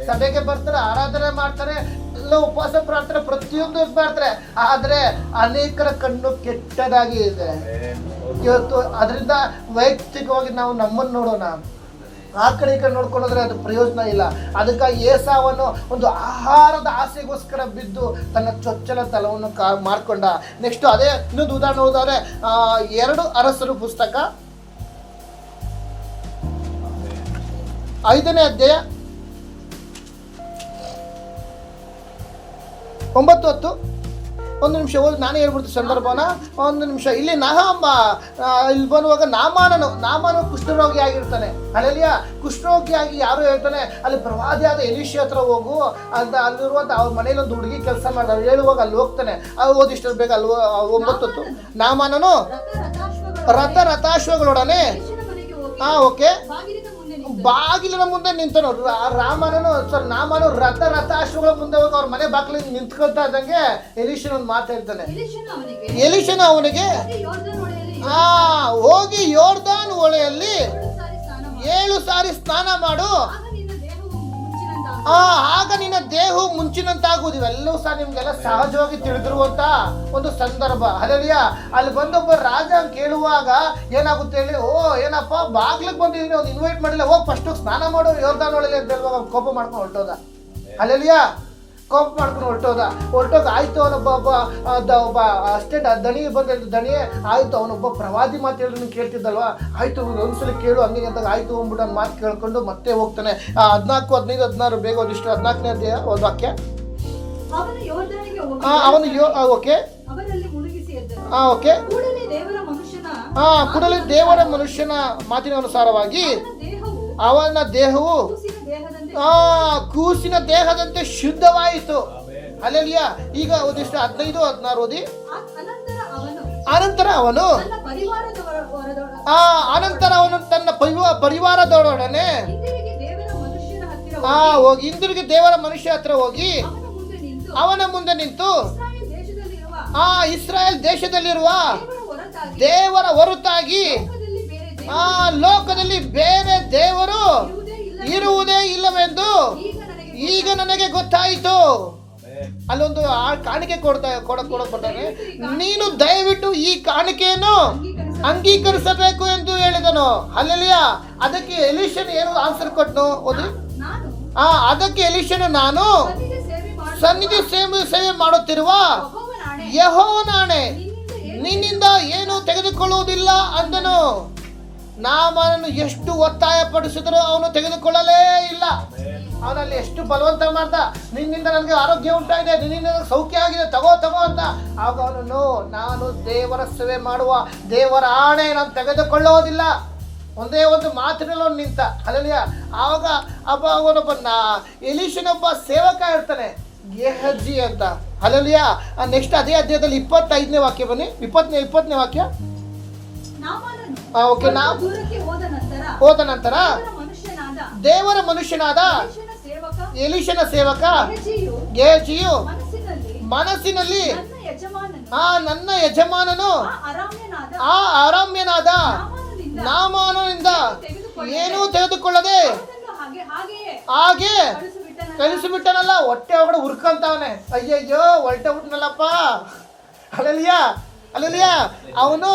ಸಭೆಗೆ ಬರ್ತಾರೆ ಆರಾಧನೆ ಮಾಡ್ತಾರೆ ಎಲ್ಲ ಉಪವಾಸ ಪ್ರಾರ್ಥನೆ ಪ್ರತಿಯೊಂದು ಮಾಡ್ತಾರೆ ಆದ್ರೆ ಅನೇಕರ ಕಣ್ಣು ಕೆಟ್ಟದಾಗಿ ಇದೆ ಇವತ್ತು ಅದರಿಂದ ವೈಯಕ್ತಿಕವಾಗಿ ನಾವು ನಮ್ಮನ್ನು ನೋಡೋಣ ಆ ಕಡೆ ಈ ಕಡೆ ನೋಡ್ಕೊಂಡ್ರೆ ಅದು ಪ್ರಯೋಜನ ಇಲ್ಲ ಅದಕ್ಕಾಗಿ ಏಸಾವನು ಒಂದು ಆಹಾರದ ಆಸೆಗೋಸ್ಕರ ಬಿದ್ದು ತನ್ನ ಚೊಚ್ಚಲ ತಲವನ್ನು ಮಾಡ್ಕೊಂಡ ನೆಕ್ಸ್ಟ್ ಅದೇ ಇನ್ನೊಂದು ಉದಾಹರಣೆ ನೋಡಿದ್ರೆ 2 ಅರಸರು ಪುಸ್ತಕ 5ನೇ ಅಧ್ಯಾಯ 9-10. ಒಂದು ನಿಮಿಷ ಓದಿ, ನಾನೇ ಹೇಳ್ಬಿಡ್ತೀನಿ ಸಂದರ್ಭನ. ಒಂದು ನಿಮಿಷ. ಇಲ್ಲಿ ಇಲ್ಲಿ ಬರುವಾಗ ನಾಮಾನು ಕುಷ್ಠರೋಗಿ ಆಗಿರ್ತಾನೆ. ಅಲ್ಲೆಲ್ಲ ಕುಷ್ಠರೋಗಿಯಾಗಿ ಯಾರು ಹೇಳ್ತಾನೆ, ಅಲ್ಲಿ ಪ್ರವಾದಿಯಾದ ಎಲೀಷ ಹತ್ರ ಹೋಗು ಅಂತ. ಅಲ್ಲಿರುವಂಥ ಅವ್ರ ಮನೇಲಿ ಒಂದು ಹುಡುಗಿ ಕೆಲಸ ಮಾಡ್ತಾರೆ, ಹೇಳುವಾಗ ಅಲ್ಲಿ ಹೋಗ್ತಾನೆ. ಅದು ಓದಿಷ್ಟು ಬೇಕು ಅಲ್ಲಿ 9. ನಾಮಾನನು ರಥಾಶ್ವಗಳೊಡನೆ ಓಕೆ ಬಾಗಿಲಿನ ಮುಂದೆ ನಿಂತನು. ನಾಮನು ರಥಾಶ್ವಗಳ ಮುಂದೆ ಹೋಗಿ ಅವ್ರ ಮನೆ ಬಾಗಿಲಿಗೆ ನಿಂತ್ಕೊಳ್ತಾ ಇದ್ದಂಗೆ ಎಲೀಷನ ಒಂದು ಮಾತು ಹೇಳ್ತಾನೆ. ಎಲೀಷನು ಅವನಿಗೆ ಹೋಗಿ ಯೋರ್ದಾನ್ ಹೊಳೆಯಲ್ಲಿ 7 ಸಾರಿ ಸ್ನಾನ ಮಾಡು, ಆಗ ನಿನ್ನ ದೇಹವು ಮುಂಚಿನಂತಾಗುವುದು. ಇವೆಲ್ಲವೂ ಸಹ ನಿಮ್ಗೆಲ್ಲ ಸಹಜವಾಗಿ ತಿಳಿದಿರುವಂತ ಒಂದು ಸಂದರ್ಭ. ಅಲ್ಲಲ್ಲಿಯ ಅಲ್ಲಿ ಬಂದೊಬ್ಬ ರಾಜ ಕೇಳುವಾಗ ಏನಾಗುತ್ತೆ ಹೇಳಿ, ಏನಪ್ಪ ಬಾಗ್ಲಿಗೆ ಬಂದಿದ್ದೀನಿ, ಒಂದು ಇನ್ವೈಟ್ ಮಾಡಿಲ್ಲ, ಹೋಗಿ ಫಸ್ಟ್ ಸ್ನಾನ ಮಾಡು ಯೋರ್ದಾನ್ ಹೊಳೆಯಲ್ಲಿ ಅಂತ ಹೇಳುವಾಗ ಕೋಪ ಮಾಡ್ಕೊಂಡು ಹೊರಟೋದ. ಅಲ್ಲಲ್ಲಿಯ ಕೋಪ ಮಾಡ್ಕೊಂಡು ಹೊರಟೋಗ ಆಯ್ತು. ಒಬ್ಬ ಅಷ್ಟೇ ದಣಿ ದಣಿಯೇ ಆಯ್ತು. ಅವನೊಬ್ಬ ಪ್ರವಾದಿ ಮಾತು ಹೇಳಿದ್ರು ಕೇಳ್ತಿದ್ದಲ್ವಾ, ಆಯ್ತು ಒಂದ್ಸಲ ಕೇಳು ಹಂಗೆ ಅಂದಾಗ ಆಯ್ತು ಅಂದ್ಬಿಟ್ಟು ಅವ್ನ ಮಾತು ಕೇಳ್ಕೊಂಡು ಮತ್ತೆ ಹೋಗ್ತಾನೆ. 14, 15, 16 ಬೇಗ ಒಂದಿಷ್ಟು. 14ನೇ ಅಧ್ಯಾಯ ಒಂದು ವಾಕ್ಯ. Okay okay. ಕೂಡಲೇ ದೇವರ ಮನುಷ್ಯನ ಮಾತಿನ ಅನುಸಾರವಾಗಿ ಅವನ ದೇಹವು ಕೂಸಿನ ದೇಹದಂತೆ ಶುದ್ಧವಾಯಿತು. ಅಲ್ಲೆಲ್ಲಿಯ ಈಗ ಒಂದಿಷ್ಟು 15, 16 ಓದಿ. ಅನಂತರ ಅವನು ತನ್ನ ಪರಿವಾರದೊಡನೆ ಹಿಂದಿರುಗಿ ದೇವರ ಮನುಷ್ಯ ಹತ್ರ ಹೋಗಿ ಅವನ ಮುಂದೆ ನಿಂತು ಇಸ್ರಾಯೇಲ್ ದೇಶದಲ್ಲಿರುವ ದೇವರ ಹೊರತಾಗಿ ಲೋಕದಲ್ಲಿ ಬೇರೆ ದೇವರು ಇರುವುದೇ ಇಲ್ಲವೆಂದು ಈಗ ನನಗೆ ಗೊತ್ತಾಯಿತು. ಅಲ್ಲೊಂದು ಕಾಣಿಕೆ ಕೊಡಕ್ ಬರ್ತಾನೆ. ನೀನು ದಯವಿಟ್ಟು ಈ ಕಾಣಿಕೆಯನ್ನು ಅಂಗೀಕರಿಸಬೇಕು ಎಂದು ಹೇಳಿದನು. ಅಲ್ಲೆಲ್ಲಿಯ ಅದಕ್ಕೆ ಎಲೀಷನ್ ಏನು ಆನ್ಸರ್ ಕೊಟ್ಟನು ಓದಿ. ಅದಕ್ಕೆ ಎಲೀಷನು, ನಾನು ಸನ್ನಿಧಿ ಸೇವೆ ಮಾಡುತ್ತಿರುವ ಯೆಹೋವನಾಣೆ, ನಿನ್ನಿಂದ ಏನು ತೆಗೆದುಕೊಳ್ಳುವುದಿಲ್ಲ ಅಂದನು. ನಾಮನನ್ನು ಎಷ್ಟು ಒತ್ತಾಯ ಪಡಿಸಿದ್ರು ಅವನು ತೆಗೆದುಕೊಳ್ಳಲೇ ಇಲ್ಲ. ಅವನಲ್ಲಿ ಎಷ್ಟು ಬಲವಂತ ಮಾಡ್ದ, ನಿನ್ನಿಂದ ನನಗೆ ಆರೋಗ್ಯ ಉಂಟಾಗಿದೆ, ನಿನ್ನಿಂದ ನನಗೆ ಸೌಖ್ಯ ಆಗಿದೆ, ತಗೋ ಅಂತ. ಆಗ ಅವನು, ನಾನು ದೇವರ ಸೇವೆ ಮಾಡುವ ದೇವರ ಆಣೆ ನಾನು ತೆಗೆದುಕೊಳ್ಳೋದಿಲ್ಲ. ಒಂದೇ ಒಂದು ಮಾತಿನಲ್ಲಿ ಅವನು ನಿಂತ. ಅಲ್ಲಲ್ಲಿಯ ಆವಾಗ ಅವನೊಬ್ಬ ಎಲೀಷನೊಬ್ಬ ಸೇವಕ ಇರ್ತಾನೆ, ಗೆಹಜಿ ಅಂತ. ಅಲ್ಲಲ್ಲಿಯ ನೆಕ್ಸ್ಟ್ ಅದೇ ಅಧ್ಯಾಯದಲ್ಲಿ 25ನೇ ವಾಕ್ಯ ಬನ್ನಿ. 20ನೇ ವಾಕ್ಯ. ಓಕೆ. ಹೋದ ನಂತರ ದೇವರ ಮನುಷ್ಯನಾದ ಎಲೀಷನ ಸೇವಕ ಗೆಹಜಿಯು ಮನಸ್ಸಿನಲ್ಲಿ ನನ್ನ ಯಜಮಾನನು ಆ ಅರಾಮ್ಯನಾದ ನಾಮಾನನಿಂದ ಏನೂ ತೆಗೆದುಕೊಳ್ಳದೆ ಹಾಗೆ ಕಳಿಸಿಬಿಟ್ಟನಲ್ಲ. ಹೊಟ್ಟೆ ಒಳಗಡೆ ಹುರ್ಕಂತವನೆ, ಅಯ್ಯಯ್ಯೋ ಹೊರಟೆ ಬಿಟ್ನಲ್ಲಪ್ಪ. ಅಲ್ಲಲ್ಲಿಯ ಅವನು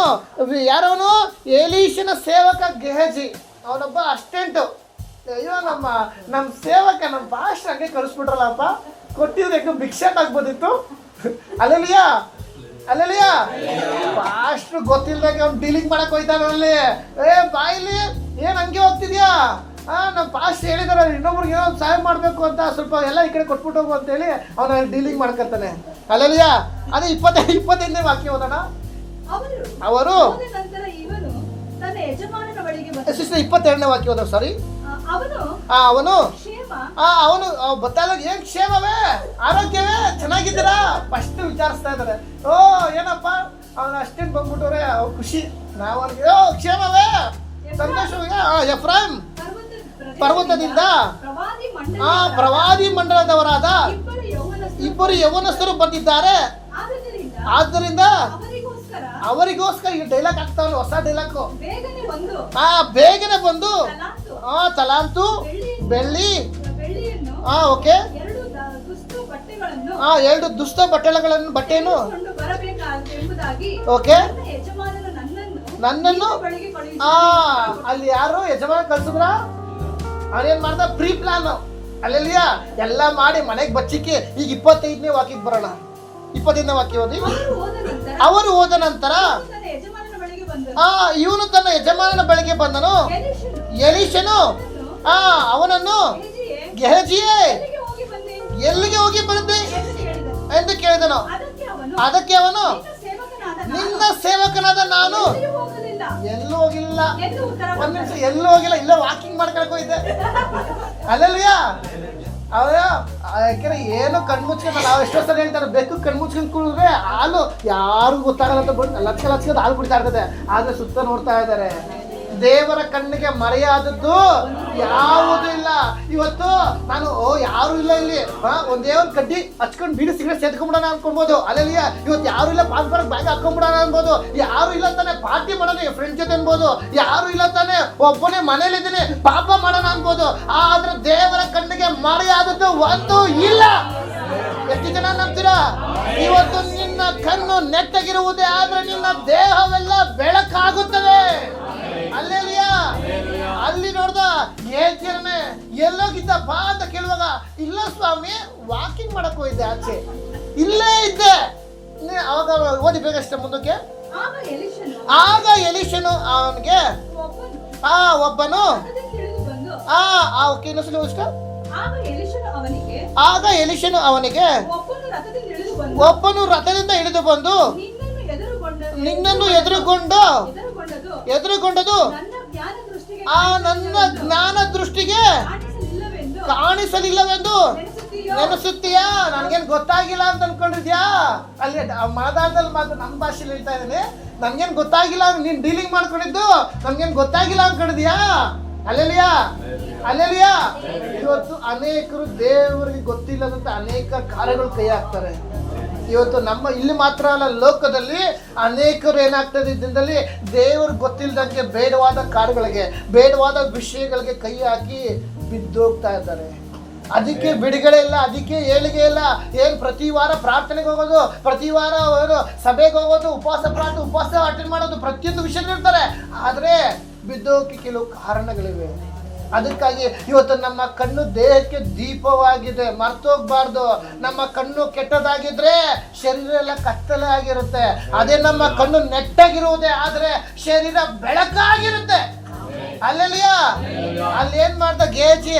ಯಾರವನು? ಎಲೀಷನ ಸೇವಕ ಗೆಹಜಿ. ಅವನೊಬ್ಬ ಅಸ್ಟೆಂಟು. ಅಯ್ಯೋ ನಮ್ಮ ಸೇವಕ ನಮ್ಮ ಪಾಸ್ಟ್ ಹಂಗೆ ಕಳಿಸ್ಬಿಟ್ರಲ್ಲಪ್ಪ, ಕೊಟ್ಟಿದ್ರೆ ಭಿಕ್ಷಾಕ್ ಆಗ್ಬೋದಿತ್ತು. ಅಲ್ಲಲ್ಲಿಯ ಪಾಸ್ಟ್ ಗೊತ್ತಿಲ್ದಾಗ ಅವ್ನು ಡೀಲಿಂಗ್ ಮಾಡಕ್ ಹೋಯ್ತಾನಲ್ಲಿ. ಬಾಯಿಲಿ ಏನು ಹಂಗೆ ಹೋಗ್ತಿದ್ಯಾ? ನಮ್ಮ ಪಾಸ್ಟ್ ಹೇಳಿದಾರೆ ಇನ್ನೊಬ್ರಿಗೆ ಏನೋ ಸಹಾಯ ಮಾಡಬೇಕು ಅಂತ, ಸ್ವಲ್ಪ ಎಲ್ಲ ಈ ಕಡೆ ಕೊಟ್ಬಿಟ್ಟು ಹೋಗು ಅಂತೇಳಿ ಅವನ ಡೀಲಿಂಗ್ ಮಾಡ್ಕೊತಾನೆ. ಅಲ್ಲಲ್ಲಿಯ ಅದೇ 25ನೇ ವಾಕ್ಯ ಓದೋಣ. ಅವರು 22ನೇ ವಾಕ್ಯ ಓದೋ. ಸಾರಿ, ಅವನು ಗೊತ್ತಾಗ ಏನ್ ಕ್ಷೇಮವೇ, ಆರೋಗ್ಯವೇ, ಚೆನ್ನಾಗಿದ್ದೀರಾ ಫಸ್ಟ್ ವಿಚಾರಿಸ್ತಾ ಇದ್ದಾರೆ. ಏನಪ್ಪ ಅವನ ಅಷ್ಟೇನು ಬಂದ್ಬಿಟ್ಟವ್ರೆ, ಅವ್ರು ಖುಷಿ. ನಾವು ಕ್ಷೇಮವೇ, ಸಂತೋಷವೇ. ಎಫ್ರಾಯಿಮ್ ಪರ್ವತದಿಂದ ಪ್ರವಾದಿ ಮಂಡಲದವರಾದ 2 ಯೌವನಸ್ಥರು ಬಂದಿದ್ದಾರೆ. ಆದ್ದರಿಂದ ಅವರಿಗೋಸ್ಕರ ಈ ಡೈಲಾಗ್ ಆಗ್ತಾವಲ್ಲ, ಹೊಸ ಡೈಲಾಗು. ಬೇಗನೆ ಬಂದು ತಲಾಂತು ಬೆಳ್ಳಿ, ಓಕೆ, 2 ದುಷ್ಟ ಬಟ್ಟೆಯನ್ನು ಓಕೆ, ನನ್ನನ್ನು ಅಲ್ಲಿ ಯಾರು ಯಜಮಾನ ಕಳ್ಸಿದ್ರ? ಅವನೇನ್ ಮಾಡ್ದ? Pre plan. ಅಲ್ಲೆಲ್ಲಿಯ ಎಲ್ಲ ಮಾಡಿ ಮನೆಗೆ ಬಚ್ಚಿಕ್ಕೆ. ಈಗ 25ನೇ ವಾಕ್ಯಕ್ಕೆ ಬರೋಣ. 25ನೇ ವಾಕ್ಯ ಓದಿ. ಅವರು ಹೋದ ನಂತರ ಇವನು ತನ್ನ ಯಜಮಾನನ ಬಳಿಗೆ ಬಂದನು. ಎಲೀಷನು ಅವನನ್ನು ಗೆಹಜಿಯೇ, ಗೆಹಜಿಯೇ ಎಲ್ಲಿಗೆ ಹೋಗಿ ಬಂದೆ ಎಲ್ಲಿಗೆ ಹೋಗಿ ಬಂದೆ ಎಂದು ಕೇಳಿದನು. ಎಂದು ಕೇಳಿದನು. ಅದಕ್ಕೆ ಅವನು ನಿನ್ನ ಸೇವಕನಾದ ನಾನು ಎಲ್ಲಿಯೂ ಹೋಗಲಿಲ್ಲ ಎಲ್ಲೂ ಹೋಗಿಲ್ಲ. ಎಂದು ಉತ್ತರ ಒಂದ್ ಕೊಟ್ಟನು. ನಿಮಿಷ, ಎಲ್ಲೂ ಹೋಗಿಲ್ಲ, ಇಲ್ಲ ವಾಕಿಂಗ್ ಮಾಡ್ಕೊಳಕ್ ಹೋಗಿದ್ದೆ. ಅಲ್ಲಲ್ಯಾ ಅವ ಯಾಕೆಂದ್ರೆ ಏನು ಕಣ್ಮುಚ್ಕೊಂಡು ನಾವು ಎಷ್ಟೋ ಸಲ ಹೇಳ್ತಾರೆ, ಬೆಕ್ಕು ಕಣ್ಮುಚ್ಕೊಂಡು ಕೂಡಿದ್ರೆ ಹಾಲು ಯಾರು ಗೊತ್ತಾಗಲ್ಲ ಅಂತ ಬಂದು ಲಕ್ಷ ಹಾಲು ಕುಡಿತಾ ಇರ್ತದೆ. ಆದ್ರೆ ಸುತ್ತ ನೋಡ್ತಾ ಇದ್ದಾರೆ. ದೇವರ ಕಣ್ಣಿಗೆ ಮರೆಯಾದದ್ದು ಯಾವುದೂ ಇಲ್ಲ. ಇವತ್ತು ನಾನು ಯಾರು ಇಲ್ಲ ಇಲ್ಲಿ, ಒಂದೇ ಒಂದು ಕಡ್ಡಿ ಹಚ್ಕೊಂಡು ಬೀಡಿ ಸಿಗರೇಟ್ ಸೇದ್ಕೊಂಡ್ಬಿಡೋಣ ಅನ್ಕೊಳ್ಬೋದು. ಅಲ್ಲಲ್ಲಿಯ ಇವತ್ತು ಯಾರು ಇಲ್ಲ, ಪಾಸ್ಪೋರ್ಟ್ ಬ್ಯಾಗ್ ಹಾಕೊಂಡ್ಬಿಡೋಣ ಅನ್ಬೋದು. ಯಾರು ಇಲ್ಲ ತಾನೆ ಪಾರ್ಟಿ ಮಾಡೋಣ ಫ್ರೆಂಡ್ಸ್ ಜೊತೆ ಅನ್ಬೋದು. ಯಾರು ಇಲ್ಲ ತಾನೆ ಒಬ್ಬನೇ ಮನೇಲಿದ್ದೀನಿ ಪಾಪ ಮಾಡೋಣ ಅನ್ಬೋದು. ಆದ್ರೆ ದೇವರ ಕಣ್ಣಿಗೆ ಮರೆಯಾದದ್ದು ಒಂದು ಇಲ್ಲ. ಎಷ್ಟು ಜನ ನಂಬ್ತೀರಾ? ಇವತ್ತು ನಿನ್ನ ಕಣ್ಣು ನೆಟ್ಟಗಿರುವುದೇ ಆದ್ರೆ ನಿನ್ನ ದೇಹವೆಲ್ಲ ಬೆಳಕಾಗುತ್ತದೆ. ಅಲ್ಲೇಲಿಯ ಅಲ್ಲಿ ನೋಡ್ದ ಹೇಳ್ತಿರನೆ ಎಲ್ಲೋಗಿದ್ದಪ್ಪ ಅಂತ ಕೇಳುವಾಗ, ಇಲ್ಲ ಸ್ವಾಮಿ ವಾಕಿಂಗ್ ಮಾಡಕ್ ಹೋಗಿದ್ದೆ, ಆಚೆ ಇಲ್ಲೇ ಇದ್ದೆ. ಅವಾಗ ಓದಿ ಬೇಕಷ್ಟೇ ಮುಂದಕ್ಕೆ. ಆಗ ಎಲೀಷನು ಅವನಿಗೆ ಒಬ್ಬನು ಇನ್ನೊಂದ್ಸಲ ಇಷ್ಟ. ಆಗ ಎಲೀಷನು ಅವನಿಗೆ ಒಬ್ಬನು ರಥದಿಂದ ಇಳಿದು ಬಂದು ನಿನ್ನನ್ನು ಎದುರುಗೊಂಡದು ನನ್ನ ಜ್ಞಾನ ದೃಷ್ಟಿಗೆ ಕಾಣಿಸಲಿಲ್ಲವೆಂದು ನೆನೆಸುತ್ತೀಯಾ? ನನಗೇನು ಗೊತ್ತಾಗಿಲ್ಲ ಅಂತ ಅನ್ಕೊಂಡಿದ್ಯಾ? ಅಲ್ಲಿ ಮಾತಾಡ್ದಲ್ಲಿ ಮಾತು ನಮ್ಮ ಭಾಷೆಯಲ್ಲಿ ಹೇಳ್ತಾ ಇದ್ದೀನಿ. ನನ್ಗೇನು ಗೊತ್ತಾಗಿಲ್ಲ, ನೀನ್ ಡೀಲಿಂಗ್ ಮಾಡ್ಕೊಂಡಿದ್ದು ನನ್ಗೇನು ಗೊತ್ತಾಗಿಲ್ಲ ಅನ್ಕೊಂಡಿದ್ಯಾ? ಅಲ್ಲೆಲಿಯಾ ಇವತ್ತು ಅನೇಕರು ದೇವರಿಗೆ ಗೊತ್ತಿಲ್ಲದಂತ ಅನೇಕ ಕಾರ್ಯಗಳು ಕೈ ಹಾಕ್ತಾರೆ. ಇವತ್ತು ನಮ್ಮ ಇಲ್ಲಿ ಮಾತ್ರ ಅಲ್ಲ, ಲೋಕದಲ್ಲಿ ಅನೇಕರು ಏನಾಗ್ತದೆ ದಿನದಲ್ಲಿ ದೇವ್ರಿಗೆ ಗೊತ್ತಿಲ್ಲದಂಗೆ ಬೇಡವಾದ ಕಾರ್ಯಗಳಿಗೆ, ಬೇಡವಾದ ವಿಷಯಗಳಿಗೆ ಕೈ ಹಾಕಿ ಬಿದ್ದೋಗ್ತಾ ಇದ್ದಾರೆ. ಅದಕ್ಕೆ ಬಿಡುಗಡೆ ಇಲ್ಲ, ಅದಕ್ಕೆ ಏಳಿಗೆ ಇಲ್ಲ. ಏನು ಪ್ರತಿ ವಾರ ಪ್ರಾರ್ಥನೆಗೆ ಹೋಗೋದು, ಪ್ರತಿ ವಾರ ಸಭೆಗೆ ಹೋಗೋದು, ಉಪವಾಸ ಅಟೆಂಡ್ ಮಾಡೋದು, ಪ್ರತಿಯೊಂದು ವಿಷಯಗಳಿರ್ತಾರೆ. ಆದರೆ ಬಿದ್ದೋಕೆ ಕೆಲವು ಕಾರಣಗಳಿವೆ. ಅದಕ್ಕಾಗಿ ಇವತ್ತು ನಮ್ಮ ಕಣ್ಣು ದೇಹಕ್ಕೆ ದೀಪವಾಗಿದೆ, ಮರ್ತೋಗ್ಬಾರ್ದು. ನಮ್ಮ ಕಣ್ಣು ಕೆಟ್ಟದಾಗಿದ್ರೆ ಶರೀರ ಎಲ್ಲ ಕತ್ತಲೆ ಆಗಿರುತ್ತೆ. ಅದೇ ನಮ್ಮ ಕಣ್ಣು ನೆಟ್ಟಾಗಿರುವುದೇ ಆದ್ರೆ ಶರೀರ ಬೆಳಕಾಗಿರುತ್ತೆ. ಅಲ್ಲೆಲ್ಲಿಯ ಅಲ್ಲಿ ಏನ್ ಮಾಡ್ದ ಗೇಜಿ,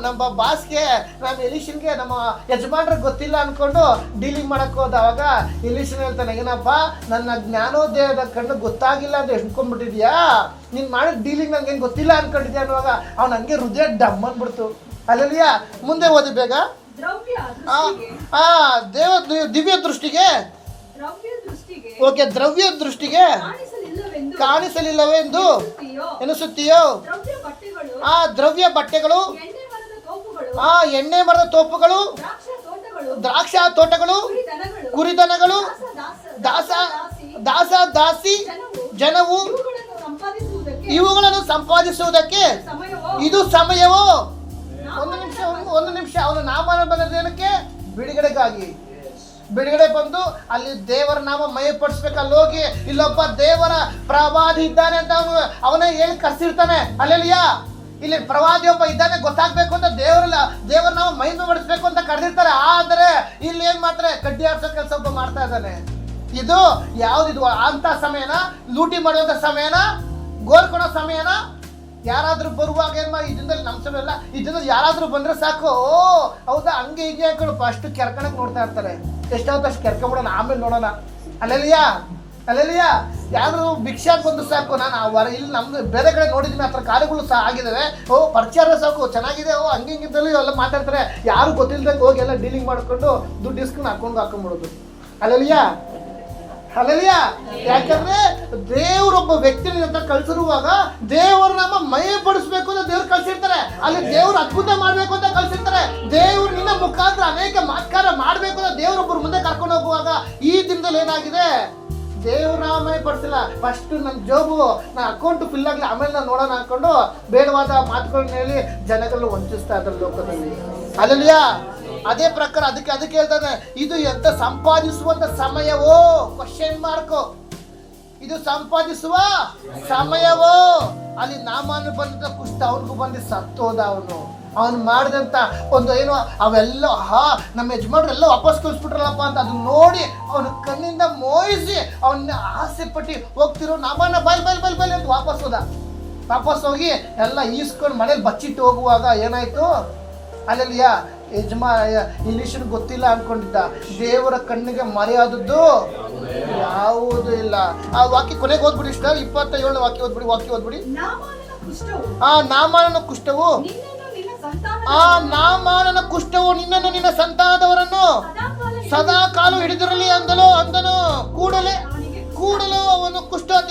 ನಮ್ಮ ಬಾಸ್ಗೆ, ನಮ್ಮ ಎಲಿಷನ್ಗೆ, ನಮ್ಮ ಯಜಮಾನ್ರಿಗೆ ಗೊತ್ತಿಲ್ಲ ಅನ್ಕೊಂಡು ಡೀಲಿಂಗ್ ಮಾಡಕ್ ಹೋದವಾಗ ಎಲಿಷನ್ ಹೇಳ್ತಾನೆ, ಏನಪ್ಪ ನನ್ನ ಜ್ಞಾನೋದಯದ ಕಣ್ಣು ಗೊತ್ತಾಗಿಲ್ಲ ಅಂತ ಎಣ್ಕೊಂಡ್ಬಿಟ್ಟಿದ್ಯಾ? ನೀನ್ ಮಾಡಿದ ಡೀಲಿಂಗ್ ನನ್ಗೇನು ಗೊತ್ತಿಲ್ಲ ಅನ್ಕೊಂಡಿದ್ಯಾ ಅನ್ನುವಾಗ ಅವ್ನು ಹಂಗೆ ಹೃದಯ ಡಮ್ ಅಂದ್ಬಿಡ್ತು. ಅಲ್ಲೆಲ್ಲಿಯ ಮುಂದೆ ಓದಿ ಬೇಗ. ದಿವ್ಯ ದೃಷ್ಟಿಗೆ ಓಕೆ, ದ್ರವ್ಯ ದೃಷ್ಟಿಗೆ ಕಾಣಿಸಲಿಲ್ಲವೆಂದು ಎನಿಸುತ್ತೀಯೋ? ಆ ದ್ರವ್ಯ ಬಟ್ಟೆಗಳು, ಆ ಎಣ್ಣೆ ಮರದ ತೋಪುಗಳು, ದ್ರಾಕ್ಷ ತೋಟಗಳು, ಕುರಿದನಗಳು, ದಾಸಿ ಜನವು ಇವುಗಳನ್ನು ಸಂಪಾದಿಸುವುದಕ್ಕೆ ಇದು ಸಮಯವೋ? ಒಂದು ನಿಮಿಷ ಅವನು ನಾಮನ ಬಂದದೇನಕ್ಕೆ? ಬಿಡುಗಡೆ ಬಂದು ಅಲ್ಲಿ ದೇವರ ನಾಮ ಮಯಪಡಿಸ್ಬೇಕು. ಅಲ್ಲಿ ಹೋಗಿ ಇಲ್ಲೊಬ್ಬ ದೇವರ ಪ್ರವಾದಿ ಇದ್ದಾನೆ ಅಂತ ಅವನೇ ಹೇಳಿ ಕರ್ಸಿರ್ತಾನೆ. ಅಲ್ಲೆಲ್ಲಿಯಾ ಇಲ್ಲಿ ಪ್ರವಾದಿ ಒಬ್ಬ ಇದ್ದಾನೆ ಗೊತ್ತಾಗ್ಬೇಕು ಅಂತ ದೇವರ ನಾಮ ಮಹಿಮೆ ಪಡಿಸ್ಬೇಕು ಅಂತ ಕರೆದಿರ್ತಾರೆ. ಆದರೆ ಇಲ್ಲಿ ಏನ್ ಮಾಡ್ತಾರೆ? ಕಡ್ಡಿ ಆಡ್ಸೋ ಕೆಲಸ ಒಬ್ಬ ಮಾಡ್ತಾ ಇದ್ದಾನೆ. ಇದು ಯಾವ್ದಿದು ಅಂತ ಸಮಯನ? ಲೂಟಿ ಮಾಡುವಂತ ಸಮಯನ? ಗೋರ್ಕೊಳೋ ಸಮಯನ? ಯಾರಾದ್ರೂ ಬರುವಾಗ ಏನ್ ಮಾಡಿ ಇದರಲ್ಲಿ ನಮ್ಮ ಸಮಯ ಇಲ್ಲ, ಇದನ್ನ ಯಾರಾದ್ರೂ ಬಂದ್ರೆ ಸಾಕು, ಹೌದಾ ಹಂಗೆ ಹೀಗೆ ಹಾಕೊಂಡು ಫಸ್ಟ್ ಕೆರ್ಕಣಕ್ ನೋಡ್ತಾ ಇರ್ತಾರೆ. ಎಷ್ಟಾವತ್ತು ಅಷ್ಟು ಕೆರ್ಕೊಂಬಿಡೋಣ, ಆಮೇಲೆ ನೋಡೋಣ. ಅಲ್ಲೆಲ್ಲಿಯಾ ಯಾರು ಭಿಕ್ಷಾಕ್ ಬಂದು ಸಾಕು. ನಾನು ಇಲ್ಲಿ ನಮ್ದು ಬೇರೆ ಕಡೆ ನೋಡಿದ್ದೀನಿ, ಆ ಥರ ಕಾರ್ಯಗಳು ಸಹ ಆಗಿದ್ದಾವೆ. ಪರಿಚಯ ಸಾಕು, ಚೆನ್ನಾಗಿದೆ, ಹಂಗೆ ಹಿಂಗಿದ್ದಲ್ಲಿ ಎಲ್ಲ ಮಾತಾಡ್ತಾರೆ. ಯಾರು ಗೊತ್ತಿಲ್ದಂಗೆ ಹೋಗಿ ಎಲ್ಲ ಡೀಲಿಂಗ್ ಮಾಡ್ಕೊಂಡು ದುಡ್ಡು ಇಸ್ಕೊಂಡು ಹಾಕೊಂಡ್ಬಿಡೋದು. ಅಲ್ಲೆಲ್ಲಿಯಾ ಯಾಕಂದ್ರೆ ದೇವ್ರೊಬ್ಬ ವ್ಯಕ್ತಿ ಅಂತ ಕಳ್ಸಿರುವಾಗ ದೇವ್ರ ನಾಮ ಮಯ ಪಡಿಸ್ಬೇಕು ಅಂತ ದೇವ್ರು ಕಳ್ಸಿರ್ತಾರೆ. ಅಲ್ಲಿ ದೇವ್ರು ಅದ್ಭುತ ಮಾಡ್ಬೇಕು ಅಂತ ಕಳ್ಸಿರ್ತಾರೆ. ದೇವ್ರು ನಿನ್ನ ಮುಖಾಂತರ ಅನೇಕ ಮಾತ್ಕಾರ ಮಾಡ್ಬೇಕು ಅಂತ ದೇವ್ರೊಬ್ಬರು ಮುಂದೆ ಕರ್ಕೊಂಡು ಹೋಗುವಾಗ ಈ ದಿನದಲ್ಲಿ ಏನಾಗಿದೆ? ದೇವ್ರ ನಾಮ ಮಯ ಪಡಿಸಿಲ್ಲ. ಫಸ್ಟ್ ನನ್ನ ಜೋಬು, ನನ್ನ ಅಕೌಂಟ್ ಫಿಲ್ ಆಗಲಿ, ಆಮೇಲೆ ನಾನು ನೋಡೋಣ ಅನ್ಕೊಂಡು ಬೇಡವಾದ ಮಾತುಗಳನ್ನ ಹೇಳಿ ಜನಗಳನ್ನ ವಂಚಿಸ್ತಾ ಇದ್ದಾರೆ ಲೋಕದಲ್ಲಿ. ಅಲ್ಲೆಲ್ಲಿಯಾ ಅದೇ ಪ್ರಕಾರ ಅದಕ್ಕೆ ಹೇಳ್ತಾನೆ, ಇದು ಎಂತ ಸಂಪಾದಿಸುವಂತ ಸಮಯವೋ? Question mark. ಇದು ಸಂಪಾದಿಸುವ ಸಮಯವೋ? ಅಲ್ಲಿ ನಾಮನು ಬಂದ ಕುಸ್ತ ಅವನಿಗೂ ಬಂದು ಸತ್ತೋದ. ಅವನು ಮಾಡಿದಂತ ಒಂದು ಏನೋ ಅವೆಲ್ಲ ನಮ್ಮ ಯಜಮಾನ್ರೆಲ್ಲ ವಾಪಸ್ ಕಳಿಸ್ಬಿಟ್ರಲ್ಲಪ್ಪ ಅಂತ ಅದನ್ನ ನೋಡಿ ಅವನ ಕಣ್ಣಿಂದ ಮೋಹಿಸಿ ಅವನ್ನ ಆಸೆ ಪಟ್ಟು ಹೋಗ್ತಿರೋ ನಾಮನ ಬೈಲ್ ಅಂತ ವಾಪಸ್ ಹೋದ. ವಾಪಸ್ ಹೋಗಿ ಎಲ್ಲ ಈಸ್ಕೊಂಡು ಮನೇಲಿ ಬಚ್ಚಿಟ್ಟು ಹೋಗುವಾಗ ಏನಾಯ್ತು, ಅಲ್ಲಲ್ಲಿಯ ಇಂಗ್ಲೀಷನ್ ಗೊತ್ತಿಲ್ಲ ಅನ್ಕೊಂಡಿದ್ದ. ದೇವರ ಕಣ್ಣಿಗೆ ಮರೆಯಾದದ್ದು ಯಾವುದೂ ಇಲ್ಲ. ಆ ವಾಕ್ಯ ಕೊನೆಗೆ ಓದ್ಬಿಡಿ ಇಷ್ಟ, 27 ವಾಕ್ಯ ಓದ್ಬಿಡಿ. ಆ ನಾಮಾನನ ಕುಷ್ಠವು ನಿನ್ನನ್ನು ನಿನ್ನ ಸಂತಾನದವರನ್ನು ಸದಾ ಕಾಲ ಹಿಡಿದಿರಲಿ ಅಂದನು. ಕೂಡಲೇ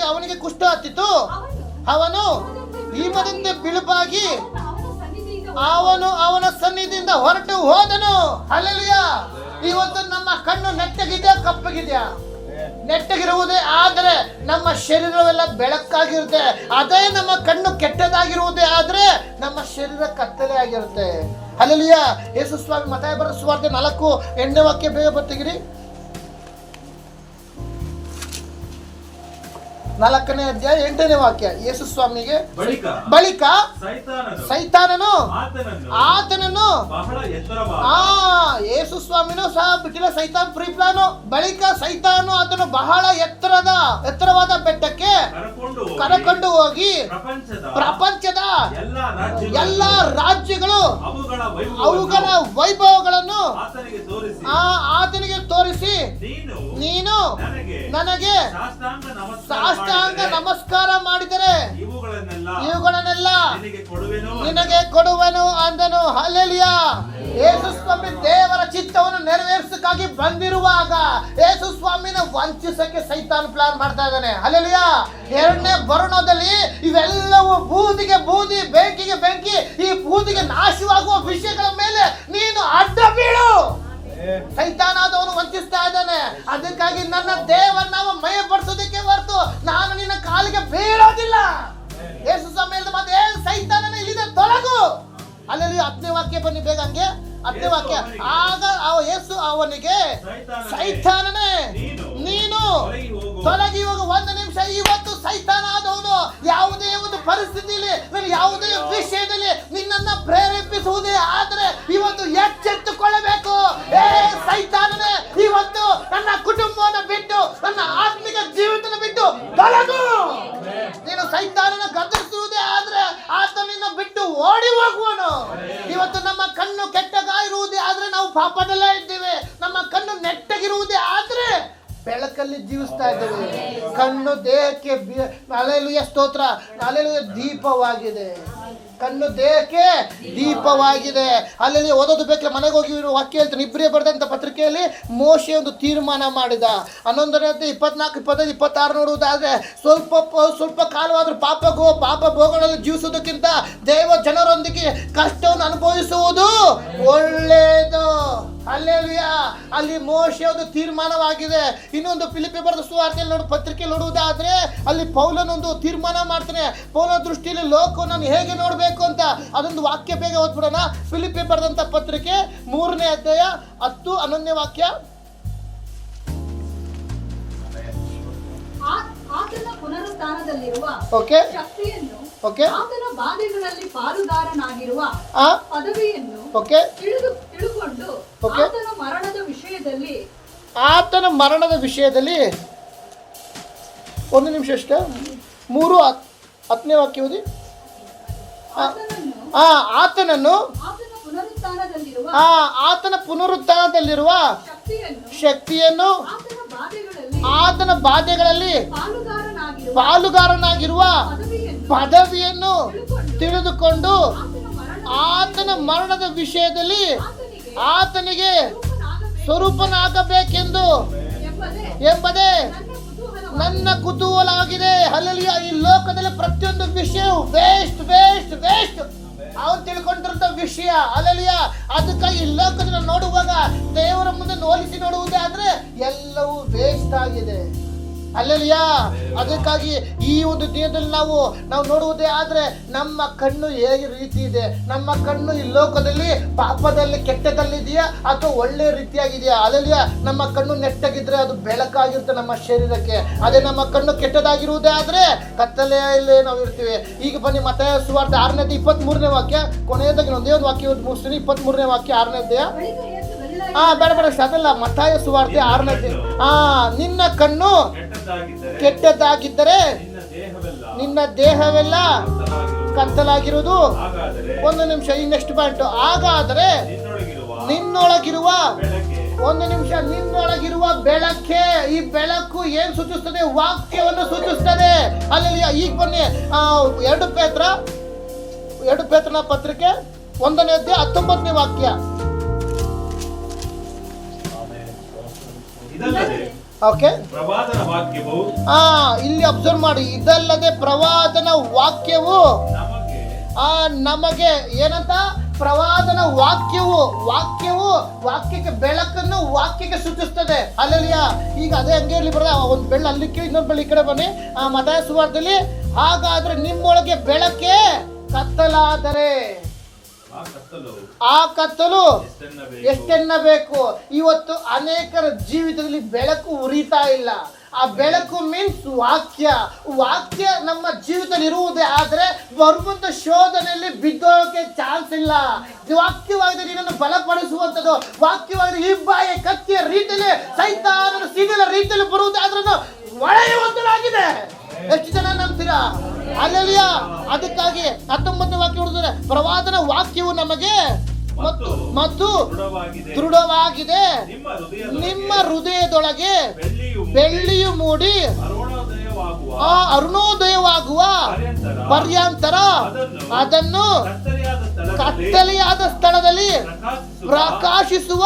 ಅವನಿಗೆ ಕುಷ್ಠ ಹತ್ತಿತು. ಅವನು ಭೀಮದಿಂದ ಬಿಳುಪಾಗಿ ಅವನ ಸನ್ನಿಧಿಯಿಂದ ಹೊರಟು ಹೋದನು. ಹಲ್ಲೆಲೂಯ. ಇವತ್ತು ನಮ್ಮ ಕಣ್ಣು ನೆಟ್ಟಗಿದೆಯಾ ಕಪ್ಪಗಿದೆಯಾ? ನೆಟ್ಟಗಿರುವುದೇ ಆದರೆ ನಮ್ಮ ಶರೀರವೆಲ್ಲ ಬೆಳಕಾಗಿರುತ್ತೆ. ಅದೇ ನಮ್ಮ ಕಣ್ಣು ಕೆಟ್ಟದಾಗಿರುವುದೇ ಆದ್ರೆ ನಮ್ಮ ಶರೀರ ಕತ್ತಲೆ ಆಗಿರುತ್ತೆ. ಹಲ್ಲೆಲೂಯ. ಯೇಸು ಸ್ವಾಮಿ ಮತ್ತಾಯ ಬರೆದ ಸುವಾರ್ತೆ 4:8 ವಾಕ್ಯ ಬೇಗ ಬರ್ತಿಗಿರಿ. 4ನೇ ಅಧ್ಯಾಯ 8ನೇ ವಾಕ್ಯ. ಯೇಸು ಸ್ವಾಮಿಗೆ ಬಳಿಕ ಸೈತಾನನು ಆತನನ್ನು ಯೇಸು ಸ್ವಾಮಿನೂ ಸಹ ಬಿಟ್ಟಿಲ್ಲ. ಸೈತಾನ್ ಪ್ರೀ ಪ್ಲಾನು. ಬಳಿಕ ಸೈತಾನು ಆತನು ಬಹಳ ಎತ್ತರವಾದ ಬೆಟ್ಟಕ್ಕೆ ಕರಕೊಂಡು ಹೋಗಿ ಪ್ರಪಂಚದ ಎಲ್ಲ ರಾಜ್ಯಗಳು ಅವುಗಳ ವೈಭವಗಳನ್ನು ಆತನಿಗೆ ತೋರಿಸಿ, ನೀನು ನನಗೆ ಸಾಷ್ಟಾಂಗ ನಮಸ್ಕಾರ ಮಾಡಿದರೆ ಇವುಗಳನ್ನೆಲ್ಲ ನಿನಗೆ ಕೊಡುವೆನು ಅಂದನು. ಹಲ್ಲೆಲೂಯ. ಯೇಸು ಸ್ವಾಮಿ ದೇವರ ಚಿತ್ತವನ್ನು ನೆರವೇರಿಸಕ್ಕಾಗಿ ಬಂದಿರುವಾಗ ಯೇಸು ಸ್ವಾಮಿನ ವಂಚಿಸಕ್ಕೆ ಸೈತಾನ್ ಪ್ಲಾನ್ ಮಾಡ್ತಾ ಇದ್ದಾನೆ. ಹಲ್ಲೆಲೂಯ. 2ನೇ ಬರುಣದಲ್ಲಿ ಇವೆಲ್ಲವೂ ಬೂದಿಗೆ ಬೂದಿ, ಬೆಂಕಿಗೆ ಬೆಂಕಿ, ಈ ಬೂದಿಗೆ ನಾಶವಾಗುವ ವಿಷಯಗಳ ಮೇಲೆ ನೀನು ಅಡ್ಡ ಬೀಳು. ಸೈತಾನಾದವನು ವಂಚಿಸ್ತಾ ಇದ್ದಾನೆ. ಅದಕ್ಕಾಗಿ ನನ್ನ ದೇವರನ್ನ ಮಯ ಪಡಿಸೋದಕ್ಕೆ ಹೊರತು ನಾನು ನಿನ್ನ ಕಾಲಿಗೆ ಬೀಳೋದಿಲ್ಲ. ಯೇಸು ಸ್ವಾಮಿ ಹೇಳಿದ ಮಾತು, ಸೈತಾನನ ಇಲ್ಲಿಂದ ತೊಲಗು. ಅಲ್ಲಿ 10ನೇ ವಾಕ್ಯ ಬನ್ನಿ ಬೇಗ, ಹಂಗೆ 10ನೇ ವಾಕ್ಯ. ಆಗ ಯೇಸು ಅವನಿಗೆ, ಸೈತಾನನೇ ನೀನು ತೊಲಗಿ ಹೋಗು. 1 ನಿಮಿಷ. ಇವತ್ತು ಸೈತಾನಾದವನು ಯಾವುದೇ ಒಂದು ಪರಿಸ್ಥಿತಿಯಲ್ಲಿ, ಯಾವುದೇ ವಿಷಯದಲ್ಲಿ ನಿನ್ನನ್ನ ಪ್ರೇರೇಪಿಸುವುದೇ ಆದ್ರೆ ಇವತ್ತು ಎಚ್ಚೆತ್ತುಕೊಳ್ಳಬೇಕು. ಸೈತಾನನೇ, ಇವತ್ತು ನನ್ನ ಕುಟುಂಬವನ್ನು ಬಿಟ್ಟು, ನನ್ನ ಆತ್ಮಿಕ ಜೀವಿತನ ಬಿಟ್ಟು ತೊಲಗು. ನೀನು ಸೈತಾನನ ಗದರಿಸುವುದೇ ಆದ್ರೆ ಆತನಿನ್ನ ಬಿಟ್ಟು ಓಡಿ ಹೋಗುವನು. ಇವತ್ತು ನಮ್ಮ ಕಣ್ಣು ಕೆಟ್ಟಗಾಗಿರುವುದೇ ಆದ್ರೆ ನಾವು ಪಾಪದಲ್ಲೇ ಇದ್ದೇವೆ. ನಮ್ಮ ಕಣ್ಣು ನೆಟ್ಟಗಿರುವುದೇ ಆದ್ರೆ ಬೆಳಕಲ್ಲಿ ಜೀವಿಸ್ತಾ ಇದ್ದೇವೆ. ಕಣ್ಣು ದೇಹಕ್ಕೆ ಹಲ್ಲೆಲೂಯ ಸ್ತೋತ್ರ, ಹಲ್ಲೆಲೂಯ ದೀಪವಾಗಿದೆ. ಕಣ್ಣು ದೇಹಕ್ಕೆ ದೀಪವಾಗಿದೆ. ಅಲ್ಲಿ ಓದೋದು ಬೇಕಲ್ಲ, ಮನೆಗೆ ಹೋಗಿ ವಾಕ್ಯ ಹೇಳ್ತಾನೆ. ಇಬ್ಬರೇ ಬರೆದಂಥ ಪತ್ರಿಕೆಯಲ್ಲಿ ಮೋಶೆ ಒಂದು ತೀರ್ಮಾನ ಮಾಡಿದ. 11ನೇ 24, 25, 26 ನೋಡುವುದಾದ್ರೆ, ಸ್ವಲ್ಪ ಕಾಲವಾದ್ರೂ ಪಾಪ ಭೋಗಗಳಲ್ಲಿ ಜೀವಿಸುವುದಕ್ಕಿಂತ ದೇವ ಜನರೊಂದಿಗೆ ಕಷ್ಟವನ್ನು ಅನುಭವಿಸುವುದು ಒಳ್ಳೆಯದು. ಹಲ್ಲೆಲೂಯ. ಅಲ್ಲಿ ಮೋಶೆ ಒಂದು ತೀರ್ಮಾನವಾಗಿದೆ. ಇನ್ನೊಂದು ಫಿಲಿಪ್ಪಿ ಬರೆದ ಸುವಾರ್ತೆಯಲ್ಲಿ ಪತ್ರಿಕೆ ನೋಡುವುದಾದ್ರೆ ಅಲ್ಲಿ ಪೌಲನೊಂದು ತೀರ್ಮಾನ ಮಾಡ್ತಾನೆ. ಪೌಲನ ದೃಷ್ಟಿಯಲ್ಲಿ ಲೋಕವನ್ನು ಹೇಗೆ ನೋಡ್ಬೇಕು ಅಂತ ಅದೊಂದು ವಾಕ್ಯ ಬೇಗ ಓದ್ಬಿಡೋಣ. ಫಿಲಿಪ್ಪಿ ಬರೆದಂತ ಪತ್ರಿಕೆ 3ನೇ ಅಧ್ಯಾಯ 10, 11ನೇ ವಾಕ್ಯ. ಆತನ ಪುನರುತ್ಥಾನದಲ್ಲಿರುವ ಶಕ್ತಿಯನ್ನು, ಆತನ ಬಾಧೆಗಳಲ್ಲಿ ಪಾಲುದಾರನಾಗಿರುವ ಪದವಿಯನ್ನು ತಿಳುಕೊಂಡು ಆತನ ಮರಣದ ವಿಷಯದಲ್ಲಿ 1 ನಿಮಿಷ ಅಷ್ಟೇ. 3:10ನೇ ವಾಕ್ಯ ಓದಿ. ಆತನನ್ನು ಆತನ ಪುನರುತ್ಥಾನದಲ್ಲಿರುವ ಶಕ್ತಿಯನ್ನು, ಆತನ ಬಾಧೆಗಳಲ್ಲಿ ಪಾಲುಗಾರನಾಗಿರುವ ಪದವಿಯನ್ನು ತಿಳಿದುಕೊಂಡು ಆತನ ಮರಣದ ವಿಷಯದಲ್ಲಿ ಆತನಿಗೆ ಸ್ವರೂಪನಾಗಬೇಕೆಂದು ಎಂಬುದೇ ನನ್ನ ಕುತೂಹಲ ಆಗಿದೆ. ಹಲ್ಲೆಲೂಯ. ಈ ಲೋಕದಲ್ಲಿ ಪ್ರತಿಯೊಂದು ವಿಷಯ ವೇಸ್ಟ್ ಅವನು ತಿಳ್ಕೊಂಡಿರಂತ ವಿಷಯ. ಹಲ್ಲೆಲೂಯ. ಅದಕ್ಕಾಗಿ ಈ ಲೋಕದಲ್ಲಿ ನೋಡುವಾಗ ದೇವರ ಮುಂದೆ ಹೋಲಿಸಿ ನೋಡುವುದೇ ಆದ್ರೆ ಎಲ್ಲವೂ ವೇಸ್ಟ್ ಆಗಿದೆ. ಹಲ್ಲೆಲೂಯ. ಅದಕ್ಕಾಗಿ ಈ ಒಂದು ದಿನದಲ್ಲಿ ನಾವು ನೋಡುವುದೇ ಆದ್ರೆ ನಮ್ಮ ಕಣ್ಣು ಹೇಗೆ ರೀತಿ ಇದೆ, ನಮ್ಮ ಕಣ್ಣು ಈ ಲೋಕದಲ್ಲಿ ಪಾಪದಲ್ಲಿ ಕೆಟ್ಟದಲ್ಲಿದೆಯಾ ಅಥವಾ ಒಳ್ಳೆ ರೀತಿಯಾಗಿದೆಯಾ? ಹಲ್ಲೆಲೂಯ. ನಮ್ಮ ಕಣ್ಣು ನೆಟ್ಟಗಿದ್ರೆ ಅದು ಬೆಳಕಾಗಿರುತ್ತೆ ನಮ್ಮ ಶರೀರಕ್ಕೆ. ಅದೇ ನಮ್ಮ ಕಣ್ಣು ಕೆಟ್ಟದಾಗಿರುವುದೇ ಆದ್ರೆ ಕತ್ತಲೆಯಲ್ಲೇ ನಾವು ಇರ್ತೀವಿ. ಈಗ ಬನ್ನಿ ಮತ್ತಾಯ ಸುವಾರ್ತೆ 6ನೇ ಅಧ್ಯಾಯ 23ನೇ ವಾಕ್ಯ. ಕೊನೆಯದಾಗಿ ಒಂದೇ ಒಂದು ವಾಕ್ಯ ಮುಗಿಸ್ತೀನಿ. 23ನೇ ವಾಕ್ಯ 6ನೇ ಅಧ್ಯಾಯ. ಬೇಡ ಅದಲ್ಲ, ಮತ್ತಾಯ ಸುವಾರ್ತೆ 6ನೇ ಅಧ್ಯಾಯ. ನಿನ್ನ ಕಣ್ಣು ಕೆಟ್ಟದಾಗಿದ್ದರೆ ನಿನ್ನ ದೇಹವೆಲ್ಲ ಕತ್ತಲಾಗಿರುವುದು. ಹಾಗಾದರೆ ಒಂದು ನಿಮಿಷ, ಈ ನೆಕ್ಸ್ಟ್ ಪಾಯಿಂಟ್. ಹಾಗಾದರೆ ನಿನ್ನೊಳಗಿರುವ ಒಂದು ನಿಮಿಷ, ನಿನ್ನೊಳಗಿರುವ ಬೆಳಕೆ. ಈ ಬೆಳಕು ಏನ್ ಸೂಚಿಸ್ತದೆ? ವಾಕ್ಯವನ್ನು ಸೂಚಿಸ್ತದೆ. ಅಲ್ಲಿ ಈಗ ಬನ್ನಿ, 2 ಪೇತ್ರನ ಪತ್ರಿಕೆ 1ನೇ ಅಧ್ಯಾಯ 19ನೇ ವಾಕ್ಯ. ಓಕೆ, ಪ್ರವಾದನ ವಾಕ್ಯವು ಇಲ್ಲಿ ಅಬ್ಸರ್ವ್ ಮಾಡಿ. ಇದಲ್ಲದೆ ಪ್ರವಾದನ ವಾಕ್ಯವು ನಮಗೆ ಏನಂತ? ಪ್ರವಾದನ ವಾಕ್ಯಕ್ಕೆ ಬೆಳಕನ್ನು ವಾಕ್ಯಕ್ಕೆ ಸೂಚಿಸ್ತದೆ. ಅಲ್ಲಲ್ಲಿಯ ಈಗ ಅದೇ ಹಂಗೆ ಇಲ್ಲಿ ಬರೋದ ಒಂದು ಬೆಳ್ಳ ಅಲ್ಲಿಕ್ಕೆ, ಇನ್ನೊಂದು ಬೆಳ್ಳ ಈ ಕಡೆ ಬನ್ನಿ. ಮತ್ತಾಯ ಸುವಾರ್ತೆಯಲ್ಲಿ ಹಾಗಾದ್ರೆ ನಿಮ್ಮೊಳಗೆ ಬೆಳಕೆ ಕತ್ತಲಾದರೆ ಆ ಕತ್ತಲು ಎಷ್ಟೆನ್ನಬೇಕು. ಇವತ್ತು ಅನೇಕರ ಜೀವಿತದಲ್ಲಿ ಬೆಳಕು ಉರಿತಾ ಇಲ್ಲ. ಆ ಬೆಳಕು ಮೀನ್ಸ್ ವಾಕ್ಯ ನಮ್ಮ ಜೀವಿತದಲ್ಲಿ ಇರುವುದೇ ಆದರೆ ಬರುವಂತ ಶೋಧನೆಯಲ್ಲಿ ಬಿದ್ದೋಕೆ ಚಾನ್ಸ್ ಇಲ್ಲ. ವಾಕ್ಯವಾಗಿದೆ ನಿನ್ನನ್ನು ಬಲಪಡಿಸುವಂಥದ್ದು. ವಾಕ್ಯವಾಗಿದೆ ಈ ಬಾಯಿ ಕತ್ತಿಯ ರೀತಿಯಲ್ಲಿ ಸೈತಾನನ ಸಿಡಿಲ ರೀತಿಯಲ್ಲಿ ಬರುವುದೇ ಆದ್ರೂ ಒಳೆಯುವಂತದಾಗಿದೆ. ಎಷ್ಟು ಜನ ನಂಬ್ತೀರಾ? ಅಲ್ಲೆಲ್ಲಿಯ ಅದಕ್ಕಾಗಿ 19ನೇ ವಾಕ್ಯ ಹುಡುಗಿದ್ರೆ ಪ್ರವಾದನ ವಾಕ್ಯವು ನಮಗೆ ಮತ್ತು ದೃಢವಾಗಿದೆ. ನಿಮ್ಮ ಹೃದಯದೊಳಗೆ ಬೆಳ್ಳಿಯು ಮೂಡಿ ಅರುಣೋದಯವಾಗುವ ಪರ್ಯಂತರ ಅದನ್ನು ಕತ್ತಲೆಯಾದ ಸ್ಥಳದಲ್ಲಿ ಪ್ರಕಾಶಿಸುವ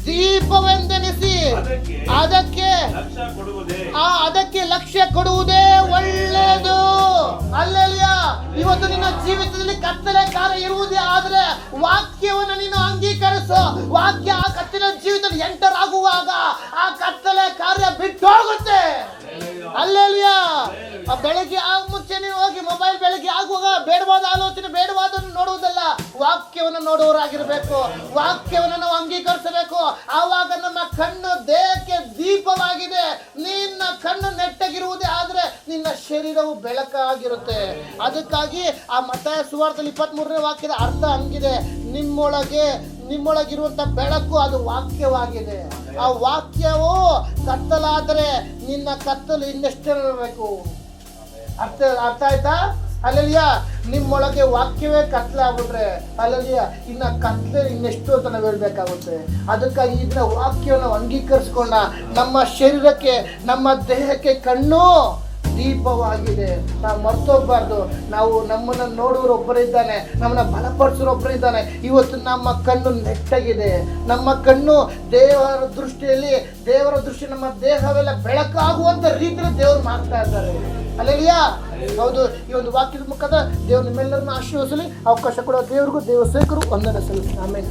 ದೀಪವೆಂದೆನಿಸಿ ಅದಕ್ಕೆ ಲಕ್ಷ್ಯ ಕೊಡುವುದೇ ಒಳ್ಳೆಯದು. ಅಲ್ಲೆಲ್ಲ ಇವತ್ತು ನಿನ್ನ ಜೀವಿತದಲ್ಲಿ ಕತ್ತಲೆ ಕಾರ್ಯ ಇರುವುದೇ ಆದರೆ ವಾಕ್ಯವನ್ನು ನೀನು ಅಂಗೀಕರಿಸು. ವಾಕ್ಯ ಆ ಕತ್ತಲೆ ಜೀವಿತದಲ್ಲಿ ಎಂಟರ್ ಆಗುವಾಗ ಆ ಕತ್ತಲೆ ಕಾರ್ಯ ಬಿಟ್ಟು ಹೋಗುತ್ತೆ. ಅಲ್ಲೆಲ್ಲ ಬೆಳಗ್ಗೆ ಮುಂಚೆ ನೀವು ಹೋಗಿ ಮೊಬೈಲ್ ಬೆಳಗ್ಗೆ ಆಗುವಾಗ ಬೇಡವಾದ ಆಲೋಚನೆ ಬೇಡವಾದನ್ನು ನೋಡುವುದಲ್ಲ, ವಾಕ್ಯವನ್ನು ನೋಡುವವರಾಗಿರ್ಬೇಕು. ವಾಕ್ಯವನ್ನು ನಾವು ಅಂಗೀಕರಿಸಬೇಕು. ಆವಾಗ ನಮ್ಮ ಕಣ್ಣು ದೇಹಕ್ಕೆ ದೀಪವಾಗಿದೆ. ನಿನ್ನ ಕಣ್ಣು ನೆಟ್ಟಗಿರುವುದೇ ಆದ್ರೆ ನಿನ್ನ ಶರೀರವು ಬೆಳಕಾಗಿರುತ್ತೆ. ಅದಕ್ಕಾಗಿ ಆ ಮತ್ತಾಯ ಸುವಾರ್ತೆಯಲ್ಲಿ 23ನೇ ವಾಕ್ಯದ ಅರ್ಥ ಹಂಗಿದೆ. ನಿಮ್ಮೊಳಗಿರುವಂತ ಬೆಳಕು ಅದು ವಾಕ್ಯವಾಗಿದೆ. ಆ ವಾಕ್ಯವು ಕತ್ತಲಾದರೆ ನಿನ್ನ ಕತ್ತಲು ಇನ್ನೆಷ್ಟಿರಬೇಕು. ಅರ್ಥ ಆಯ್ತಾ? ಅಲ್ಲಲ್ಲಿಯ ನಿಮ್ಮೊಳಗೆ ವಾಕ್ಯವೇ ಕತ್ಲಾಗ್ಬಿಟ್ರೆ ಅಲ್ಲಲ್ಲಿಯ ಇನ್ನ ಕತ್ಲೆ ಇನ್ನೆಷ್ಟು ಅಂತ ನಾವು ಹೇಳ್ಬೇಕಾಗುತ್ತೆ. ಅದಕ್ಕಾಗಿ ಇದನ್ನ ವಾಕ್ಯವನ್ನು ಅಂಗೀಕರಿಸ್ಕೊಂಡ ನಮ್ಮ ಶರೀರಕ್ಕೆ ನಮ್ಮ ದೇಹಕ್ಕೆ ಕಣ್ಣು ದೀಪವಾಗಿದೆ. ನಾವು ಮರ್ತೋಗ್ಬಾರ್ದು. ನಾವು ನಮ್ಮನ್ನು ನೋಡುವರೊಬ್ಬರಿದ್ದಾನೆ, ನಮ್ಮನ್ನ ಬಲಪಡಿಸೋರೊಬ್ಬರಿದ್ದಾನೆ. ಇವತ್ತು ನಮ್ಮ ಕಣ್ಣು ನೆಟ್ಟಗಿದೆ. ನಮ್ಮ ಕಣ್ಣು ದೇವರ ದೃಷ್ಟಿ ನಮ್ಮ ದೇಹವೆಲ್ಲ ಬೆಳಕಾಗುವಂತ ರೀತಿಯಲ್ಲಿ ದೇವರು ಮಾಡ್ತಾ ಇದ್ದಾರೆ. ಅಲ್ಲೆಲ್ಲಿಯ ಹೌದು. ಈ ಒಂದು ವಾಕ್ಯದ ಮುಖದ ದೇವರು ನಿಮ್ಮೆಲ್ಲರನ್ನು ಆಶೀರ್ವದಿಸಲಿ. ಅವಕಾಶ ಕೊಡುವ ದೇವರಿಗೂ ದೇವ ಸೇವಕರು ವಂದನೆ ಸಲ್ಲಿಸಿ. ಆಮೇಲೆ